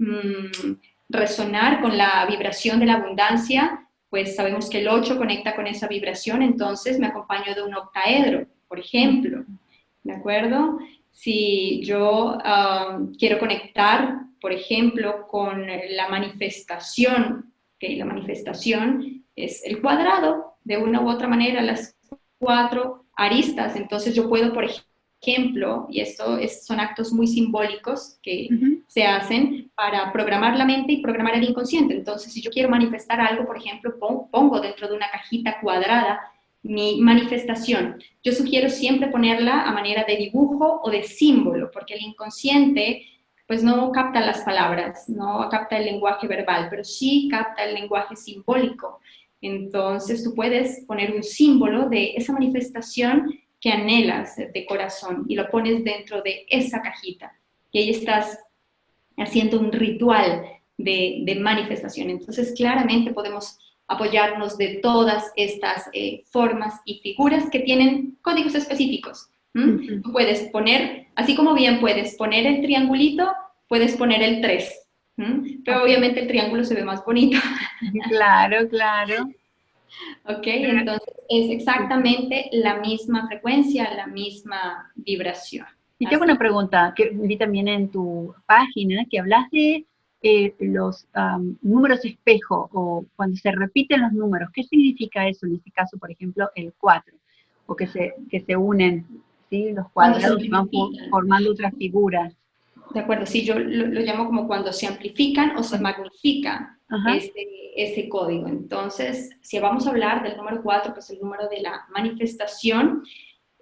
resonar con la vibración de la abundancia, pues sabemos que el 8 conecta con esa vibración, entonces me acompaño de un octaedro, por ejemplo, ¿de acuerdo? Si yo quiero conectar, por ejemplo, con la manifestación, que la manifestación es el cuadrado, de una u otra manera, las 4 aristas, entonces yo puedo, por ejemplo, y son actos muy simbólicos que se hacen para programar la mente y programar el inconsciente. Entonces, si yo quiero manifestar algo, por ejemplo, pongo dentro de una cajita cuadrada mi manifestación. Yo sugiero siempre ponerla a manera de dibujo o de símbolo, porque el inconsciente pues no capta las palabras, no capta el lenguaje verbal, pero sí capta el lenguaje simbólico. Entonces tú puedes poner un símbolo de esa manifestación que anhelas de corazón y lo pones dentro de esa cajita. Y ahí estás haciendo un ritual de manifestación. Entonces claramente podemos apoyarnos de todas estas formas y figuras que tienen códigos específicos. Tú puedes poner, así como bien puedes poner el triangulito, puedes poner el 3. Pero obviamente el triángulo se ve más bonito. Claro, claro. Ok, entonces es exactamente la misma frecuencia, la misma vibración. Y tengo una pregunta que vi también en tu página, que hablas de los números espejo, o cuando se repiten los números. ¿Qué significa eso en este caso, por ejemplo, el 4? O que se unen, ¿sí? Los Cuando se cuadrados y van amplifican. formando otras figuras. De acuerdo, sí, yo lo llamo como cuando se amplifican o se magnifica Ajá. ese código. Entonces, si vamos a hablar del número 4, que es el número de la manifestación,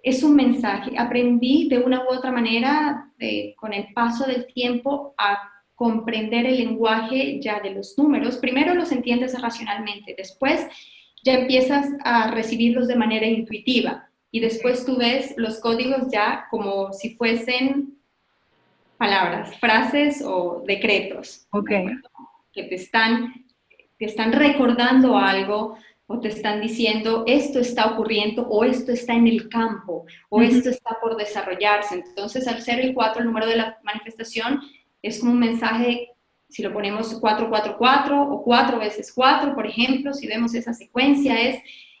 es un mensaje. Aprendí de una u otra manera, con el paso del tiempo, a comprender el lenguaje ya de los números. Primero los entiendes racionalmente, después ya empiezas a recibirlos de manera intuitiva y después tú ves los códigos ya como si fuesen palabras, frases o decretos, Ok. que te están recordando algo o te están diciendo esto está ocurriendo o esto está en el campo o esto está por desarrollarse. Entonces, al ser el 4, el número de la manifestación, es como un mensaje, si lo ponemos 444 o 4 veces 4, por ejemplo, si vemos esa secuencia,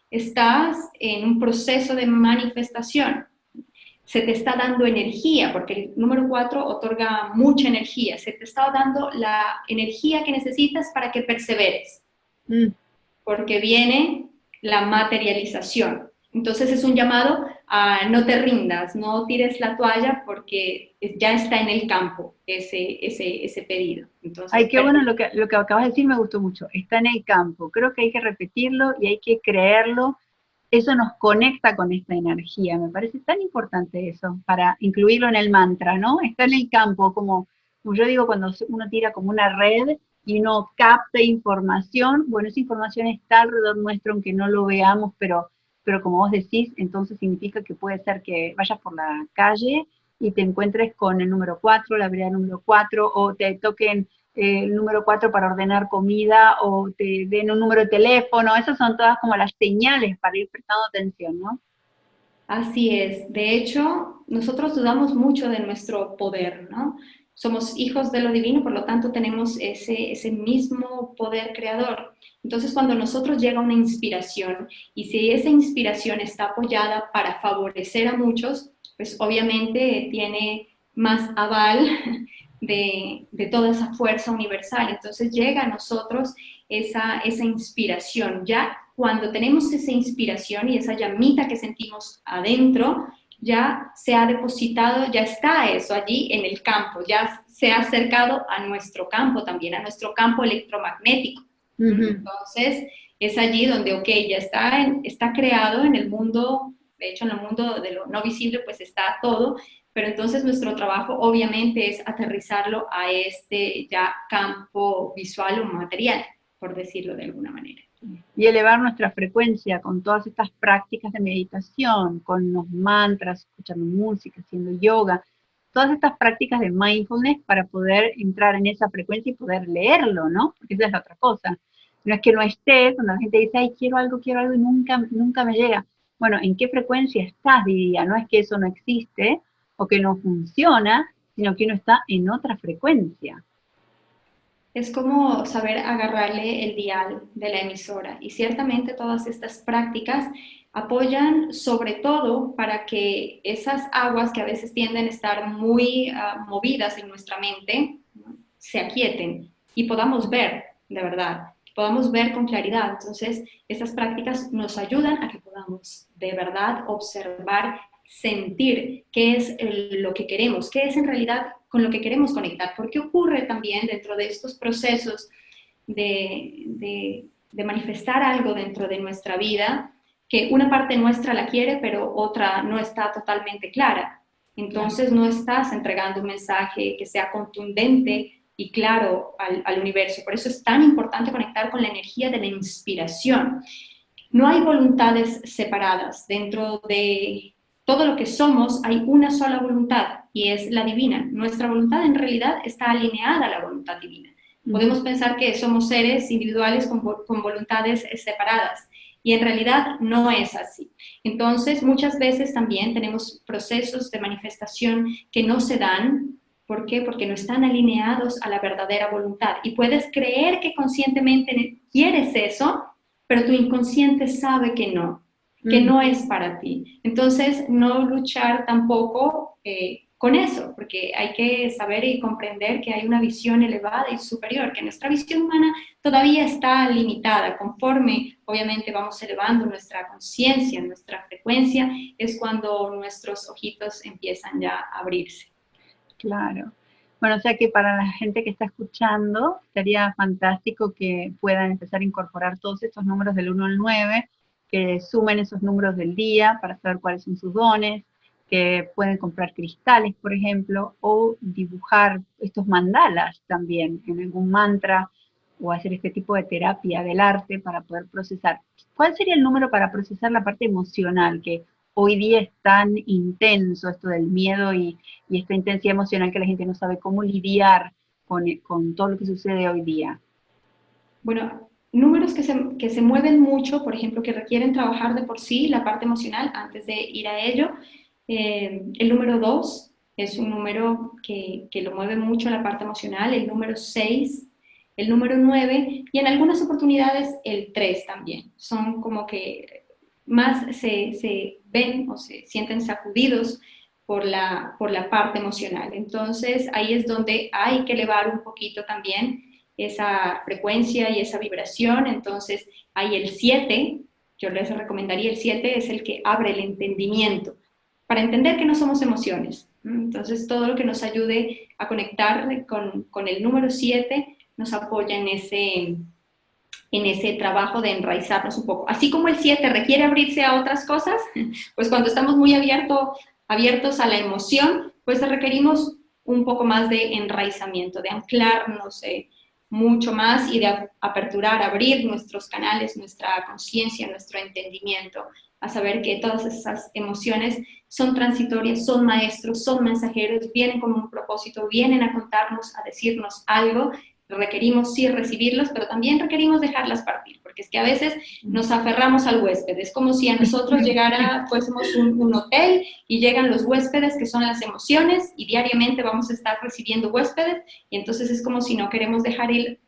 estás en un proceso de manifestación. Se te está dando energía, porque el número 4 otorga mucha energía, se te está dando la energía que necesitas para que perseveres, porque viene la materialización. Entonces es un llamado a no te rindas, no tires la toalla porque ya está en el campo ese pedido. Entonces, Ay, qué bueno lo que acabas de decir, me gustó mucho. Está en el campo. Creo que hay que repetirlo y hay que creerlo. Eso nos conecta con esta energía. Me parece tan importante eso, para incluirlo en el mantra, ¿no? Está en el campo, como yo digo, cuando uno tira como una red y uno capta información, bueno, esa información está alrededor nuestro, aunque no lo veamos, pero como vos decís, entonces significa que puede ser que vayas por la calle y te encuentres con el número 4, la vereda número 4, o te toquen el número 4 para ordenar comida, o te den un número de teléfono. Esas son todas como las señales para ir prestando atención, ¿no? Así es. De hecho, nosotros dudamos mucho de nuestro poder, ¿no? Somos hijos de lo divino, por lo tanto tenemos ese mismo poder creador. Entonces, cuando a nosotros llega una inspiración y si esa inspiración está apoyada para favorecer a muchos, pues obviamente tiene más aval de toda esa fuerza universal. Entonces llega a nosotros esa inspiración. Ya cuando tenemos esa inspiración y esa llamita que sentimos adentro, ya se ha depositado, ya está eso allí en el campo, ya se ha acercado a nuestro campo también, a nuestro campo electromagnético. Entonces, es allí donde, ok, ya está creado en el mundo, de hecho en el mundo de lo no visible pues está todo, pero entonces nuestro trabajo obviamente es aterrizarlo a este ya campo visual o material, por decirlo de alguna manera. Y elevar nuestra frecuencia con todas estas prácticas de meditación, con los mantras, escuchando música, haciendo yoga, todas estas prácticas de mindfulness para poder entrar en esa frecuencia y poder leerlo, ¿no? Porque esa es la otra cosa. No es que no estés, cuando la gente dice, ay, quiero algo y nunca me llega. Bueno, ¿en qué frecuencia estás, diría? No es que eso no existe o que no funciona, sino que uno está en otra frecuencia. Es como saber agarrarle el dial de la emisora y ciertamente todas estas prácticas apoyan sobre todo para que esas aguas que a veces tienden a estar muy movidas en nuestra mente, ¿no?, se aquieten y podamos ver de verdad, podamos ver con claridad. Entonces, estas prácticas nos ayudan a que podamos de verdad observar, sentir qué es lo que queremos, qué es en realidad con lo que queremos conectar, porque ocurre también dentro de estos procesos de manifestar algo dentro de nuestra vida, que una parte nuestra la quiere, pero otra no está totalmente clara. Entonces no estás entregando un mensaje que sea contundente y claro al universo. Por eso es tan importante conectar con la energía de la inspiración. No hay voluntades separadas. Dentro de todo lo que somos hay una sola voluntad y es la divina. Nuestra voluntad en realidad está alineada a la voluntad divina. Podemos pensar que somos seres individuales con voluntades separadas y en realidad no es así. Entonces, muchas veces también tenemos procesos de manifestación que no se dan. ¿Por qué? Porque no están alineados a la verdadera voluntad. Y puedes creer que conscientemente quieres eso, pero tu inconsciente sabe que no es para ti. Entonces, no luchar tampoco con eso, porque hay que saber y comprender que hay una visión elevada y superior, que nuestra visión humana todavía está limitada. Conforme, obviamente, vamos elevando nuestra conciencia, nuestra frecuencia, es cuando nuestros ojitos empiezan ya a abrirse. Claro. Bueno, o sea que para la gente que está escuchando, estaría fantástico que puedan empezar a incorporar todos estos números del 1 al 9, que sumen esos números del día para saber cuáles son sus dones, que pueden comprar cristales, por ejemplo, o dibujar estos mandalas también en algún mantra, o hacer este tipo de terapia del arte para poder procesar. ¿Cuál sería el número para procesar la parte emocional, que hoy día es tan intenso, esto del miedo y esta intensidad emocional que la gente no sabe cómo lidiar con todo lo que sucede hoy día? Bueno, números que se mueven mucho, por ejemplo, que requieren trabajar de por sí la parte emocional antes de ir a ello. El número 2 es un número que lo mueve mucho la parte emocional, el número 6, el número 9 y en algunas oportunidades el 3 también. Son como que más se ven o se sienten sacudidos por la parte emocional. Entonces ahí es donde hay que elevar un poquito también esa frecuencia y esa vibración. Entonces hay el 7, yo les recomendaría el 7, es el que abre el entendimiento, para entender que no somos emociones. Entonces todo lo que nos ayude a conectar con el número 7 nos apoya en ese trabajo de enraizarnos un poco. Así como el 7 requiere abrirse a otras cosas, pues cuando estamos muy abiertos a la emoción, pues requerimos un poco más de enraizamiento, de anclarnos mucho más y de aperturar, abrir nuestros canales, nuestra conciencia, nuestro entendimiento, a saber que todas esas emociones son transitorias, son maestros, son mensajeros, vienen con un propósito, vienen a contarnos, a decirnos algo. Requerimos sí recibirlos, pero también requerimos dejarlas partir, porque es que a veces nos aferramos al huésped. Es como si a nosotros fuésemos un hotel y llegan los huéspedes, que son las emociones, y diariamente vamos a estar recibiendo huéspedes, y entonces es como si no queremos dejar ir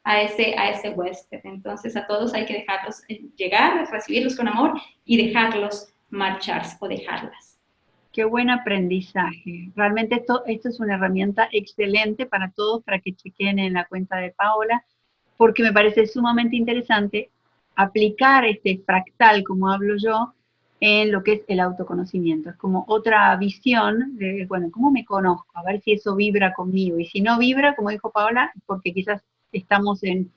a ese huésped. Entonces a todos hay que dejarlos llegar, recibirlos con amor y dejarlos marcharse o dejarlas. Qué buen aprendizaje. Realmente esto es una herramienta excelente para todos, para que chequen en la cuenta de Paola, porque me parece sumamente interesante aplicar este fractal, como hablo yo, en lo que es el autoconocimiento. Es como otra visión de, bueno, ¿cómo me conozco? A ver si eso vibra conmigo. Y si no vibra, como dijo Paola, porque quizás estamos en,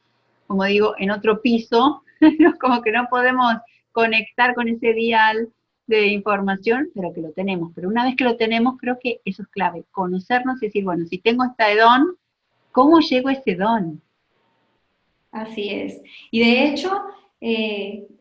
como digo, en otro piso, como que no podemos conectar con ese dial de información, pero que lo tenemos. Pero una vez que lo tenemos, creo que eso es clave, conocernos y decir, bueno, si tengo este don, ¿cómo llego a ese don? Así es. Y de hecho,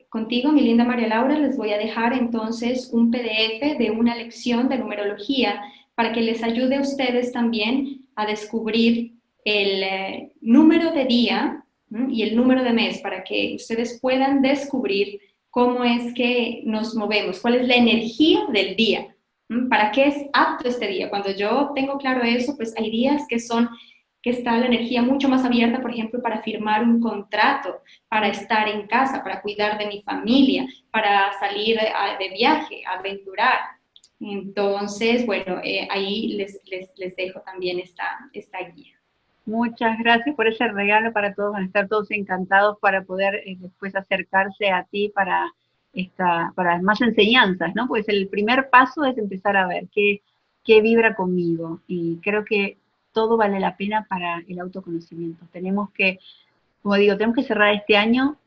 contigo, mi linda María Laura, les voy a dejar entonces un PDF de una lección de numerología para que les ayude a ustedes también a descubrir el número de día y el número de mes, para que ustedes puedan descubrir cómo es que nos movemos, cuál es la energía del día, para qué es apto este día. Cuando yo tengo claro eso, pues hay días que está la energía mucho más abierta, por ejemplo, para firmar un contrato, para estar en casa, para cuidar de mi familia, para salir de viaje, aventurar. Entonces, bueno, ahí les dejo también esta guía. Muchas gracias por ese regalo para todos, van a estar todos encantados para poder después acercarse a ti para más enseñanzas, ¿no? Pues el primer paso es empezar a ver qué vibra conmigo, y creo que todo vale la pena para el autoconocimiento. Tenemos que, como digo, tenemos que cerrar este año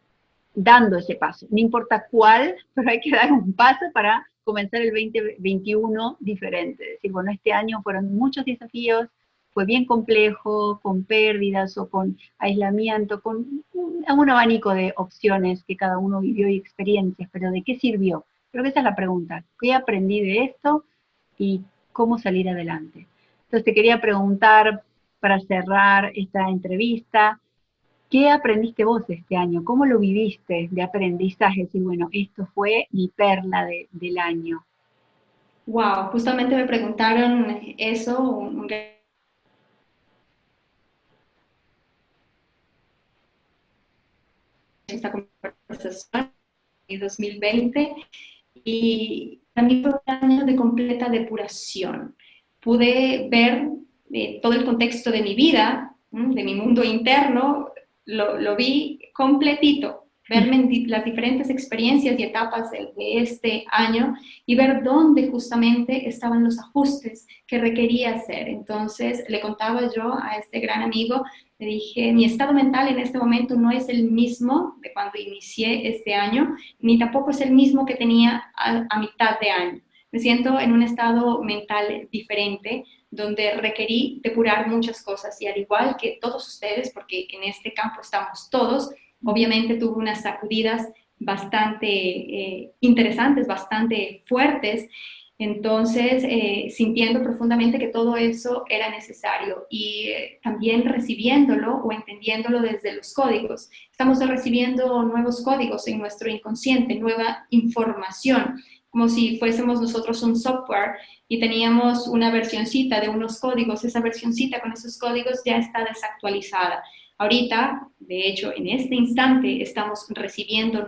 dando ese paso, no importa cuál, pero hay que dar un paso para comenzar el 2021 diferente. Es decir, bueno, este año fueron muchos desafíos, fue bien complejo, con pérdidas o con aislamiento, con un abanico de opciones que cada uno vivió y experiencias, pero ¿de qué sirvió? Creo que esa es la pregunta. ¿Qué aprendí de esto y cómo salir adelante? Entonces te quería preguntar, para cerrar esta entrevista, ¿qué aprendiste vos este año? ¿Cómo lo viviste de aprendizaje? Decir, bueno, esto fue mi perla del año. Wow, justamente me preguntaron eso, esta conversación en 2020, y también fue un año de completa depuración. Pude ver todo el contexto de mi vida, de mi mundo interno, lo vi completito, verme en las diferentes experiencias y etapas de este año y ver dónde justamente estaban los ajustes que requería hacer. Entonces le contaba yo a este gran amigo, le dije, mi estado mental en este momento no es el mismo de cuando inicié este año, ni tampoco es el mismo que tenía a mitad de año. Me siento en un estado mental diferente, donde requerí depurar muchas cosas y al igual que todos ustedes, porque en este campo estamos todos, obviamente tuve unas sacudidas bastante interesantes, bastante fuertes, entonces sintiendo profundamente que todo eso era necesario y también recibiéndolo o entendiéndolo desde los códigos. Estamos recibiendo nuevos códigos en nuestro inconsciente, nueva información, como si fuésemos nosotros un software y teníamos una versioncita de unos códigos, esa versioncita con esos códigos ya está desactualizada. Ahorita, de hecho, en este instante estamos recibiendo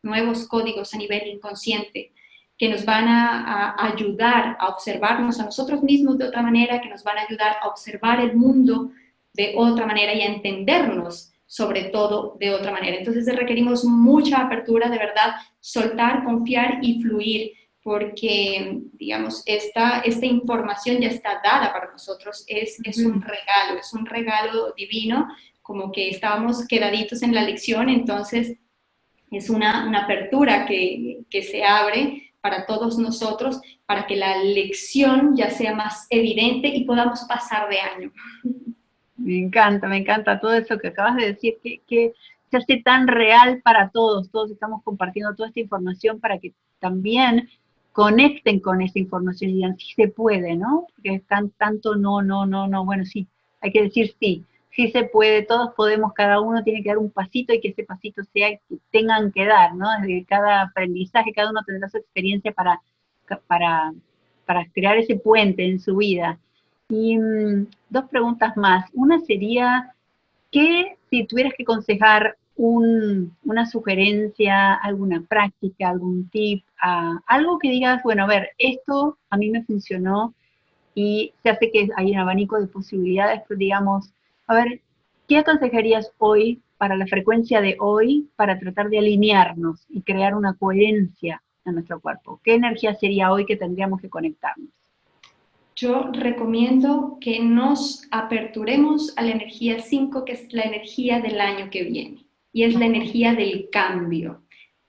nuevos códigos a nivel inconsciente que nos van a ayudar a observarnos a nosotros mismos de otra manera, que nos van a ayudar a observar el mundo de otra manera y a entendernos sobre todo de otra manera. Entonces requerimos mucha apertura, de verdad, soltar, confiar y fluir, porque, digamos, esta información ya está dada para nosotros, es un regalo divino, como que estábamos quedaditos en la lección, entonces es una apertura que se abre para todos nosotros, para que la lección ya sea más evidente y podamos pasar de año. Me encanta todo eso que acabas de decir, que se hace tan real para todos estamos compartiendo toda esta información para que también conecten con esa información y digan, sí se puede, ¿no? Porque están tanto no, bueno, sí, hay que decir sí se puede, todos podemos, cada uno tiene que dar un pasito y que ese pasito sea que tengan que dar, ¿no? Desde cada aprendizaje, cada uno tendrá su experiencia para crear ese puente en su vida. Y dos preguntas más. Una sería, ¿qué si tuvieras que aconsejar una sugerencia, alguna práctica, algún tip, algo que digas, bueno, a ver, esto a mí me funcionó y se hace que hay un abanico de posibilidades, pero digamos, a ver, ¿qué aconsejarías hoy para la frecuencia de hoy para tratar de alinearnos y crear una coherencia en nuestro cuerpo? ¿Qué energía sería hoy que tendríamos que conectarnos? Yo recomiendo que nos aperturemos a la energía 5, que es la energía del año que viene, y es la energía del cambio.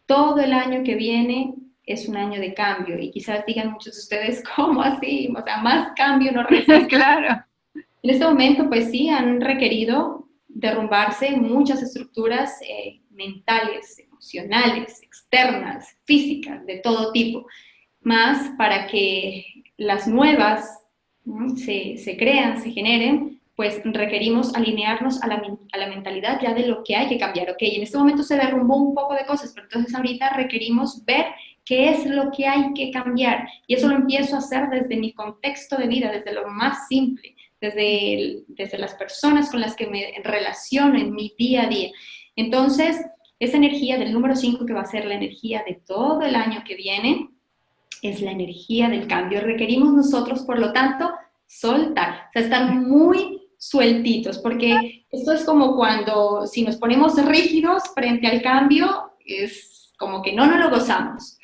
Todo el año que viene es un año de cambio, y quizás digan muchos de ustedes, ¿cómo así? O sea, más cambio no resiste. Claro. En este momento, pues sí, han requerido derrumbarse muchas estructuras mentales, emocionales, externas, físicas, de todo tipo, más para que las nuevas, ¿no?, se crean, se generen, pues requerimos alinearnos a la mentalidad ya de lo que hay que cambiar. Ok, en este momento se derrumbó un poco de cosas, pero entonces ahorita requerimos ver qué es lo que hay que cambiar. Y eso lo empiezo a hacer desde mi contexto de vida, desde lo más simple, desde las personas con las que me relaciono en mi día a día. Entonces, esa energía del número 5, que va a ser la energía de todo el año que viene, es la energía del cambio. Requerimos nosotros, por lo tanto, soltar, o sea, estar muy sueltitos, porque esto es como cuando, si nos ponemos rígidos frente al cambio, es como que no nos lo gozamos.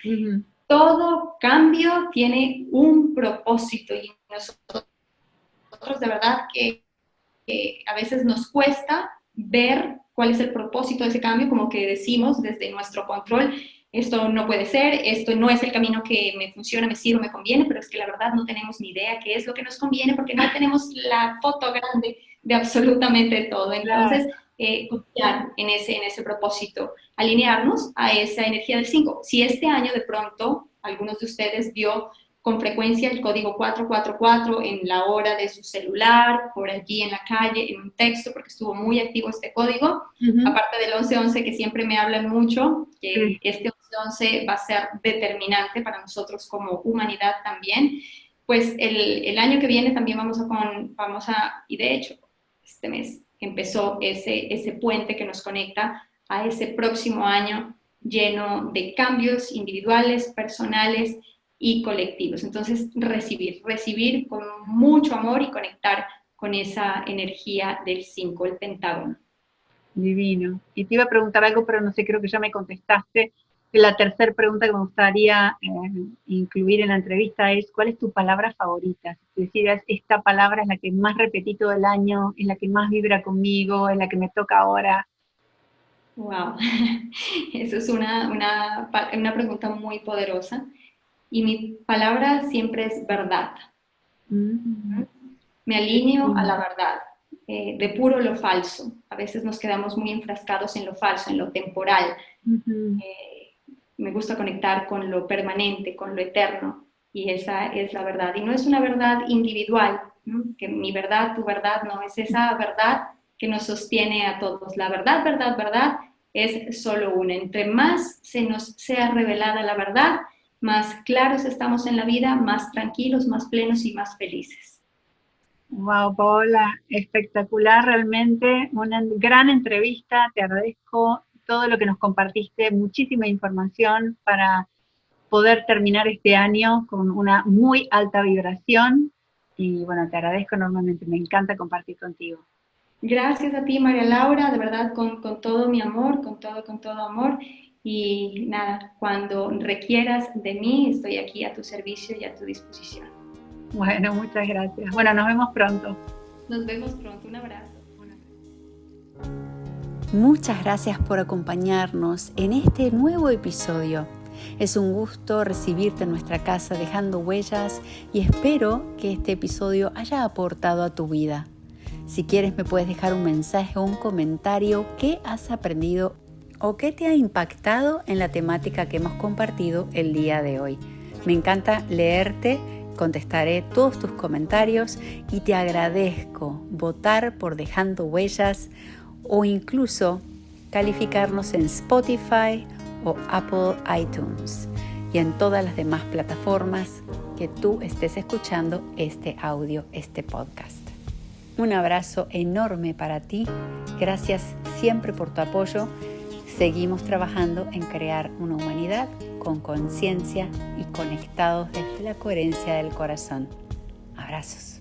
Todo cambio tiene un propósito y nosotros de verdad que a veces nos cuesta ver cuál es el propósito de ese cambio, como que decimos desde nuestro control, esto no puede ser, esto no es el camino que me funciona, me sirve, me conviene, pero es que la verdad no tenemos ni idea qué es lo que nos conviene porque no tenemos la foto grande de absolutamente todo. Entonces, confiar en ese propósito, alinearnos a esa energía del 5. Si este año de pronto algunos de ustedes vio con frecuencia el código 444 en la hora de su celular, por allí en la calle, en un texto, porque estuvo muy activo este código. Aparte del 1111, que siempre me hablan mucho, que este 1111 va a ser determinante para nosotros como humanidad también. Pues el año que viene también y de hecho, este mes empezó ese puente que nos conecta a ese próximo año lleno de cambios individuales, personales y colectivos. Entonces, recibir con mucho amor y conectar con esa energía del 5, el pentágono. Divino. Y te iba a preguntar algo, pero no sé, creo que ya me contestaste. La tercera pregunta que me gustaría incluir en la entrevista es, ¿cuál es tu palabra favorita? Si decías, esta palabra es la que más repetí todo el año, es la que más vibra conmigo, es la que me toca ahora. Wow, eso es una pregunta muy poderosa. Y mi palabra siempre es verdad. Me alineo a la verdad. Depuro lo falso. A veces nos quedamos muy enfrascados en lo falso, en lo temporal. Me gusta conectar con lo permanente, con lo eterno, y esa es la verdad. Y no es una verdad individual, ¿no? Que mi verdad, tu verdad, no, es esa verdad que nos sostiene a todos. La verdad, verdad, verdad es solo una. Entre más se nos sea revelada la verdad, más claros estamos en la vida, más tranquilos, más plenos y más felices. Wow, Paola, espectacular, realmente, una gran entrevista, te agradezco todo lo que nos compartiste, muchísima información para poder terminar este año con una muy alta vibración y bueno, te agradezco enormemente, me encanta compartir contigo. Gracias a ti, María Laura, de verdad con todo mi amor, con todo amor, y nada, cuando requieras de mí, estoy aquí a tu servicio y a tu disposición. Bueno, muchas gracias. Bueno, nos vemos pronto. Nos vemos pronto, un abrazo. Muchas gracias por acompañarnos en este nuevo episodio. Es un gusto recibirte en nuestra casa dejando huellas y espero que este episodio haya aportado a tu vida. Si quieres me puedes dejar un mensaje o un comentario qué has aprendido o qué te ha impactado en la temática que hemos compartido el día de hoy. Me encanta leerte, contestaré todos tus comentarios y te agradezco votar por Dejando Huellas o incluso calificarnos en Spotify o Apple iTunes y en todas las demás plataformas que tú estés escuchando este audio, este podcast. Un abrazo enorme para ti. Gracias siempre por tu apoyo. Seguimos trabajando en crear una humanidad con conciencia y conectados desde la coherencia del corazón. Abrazos.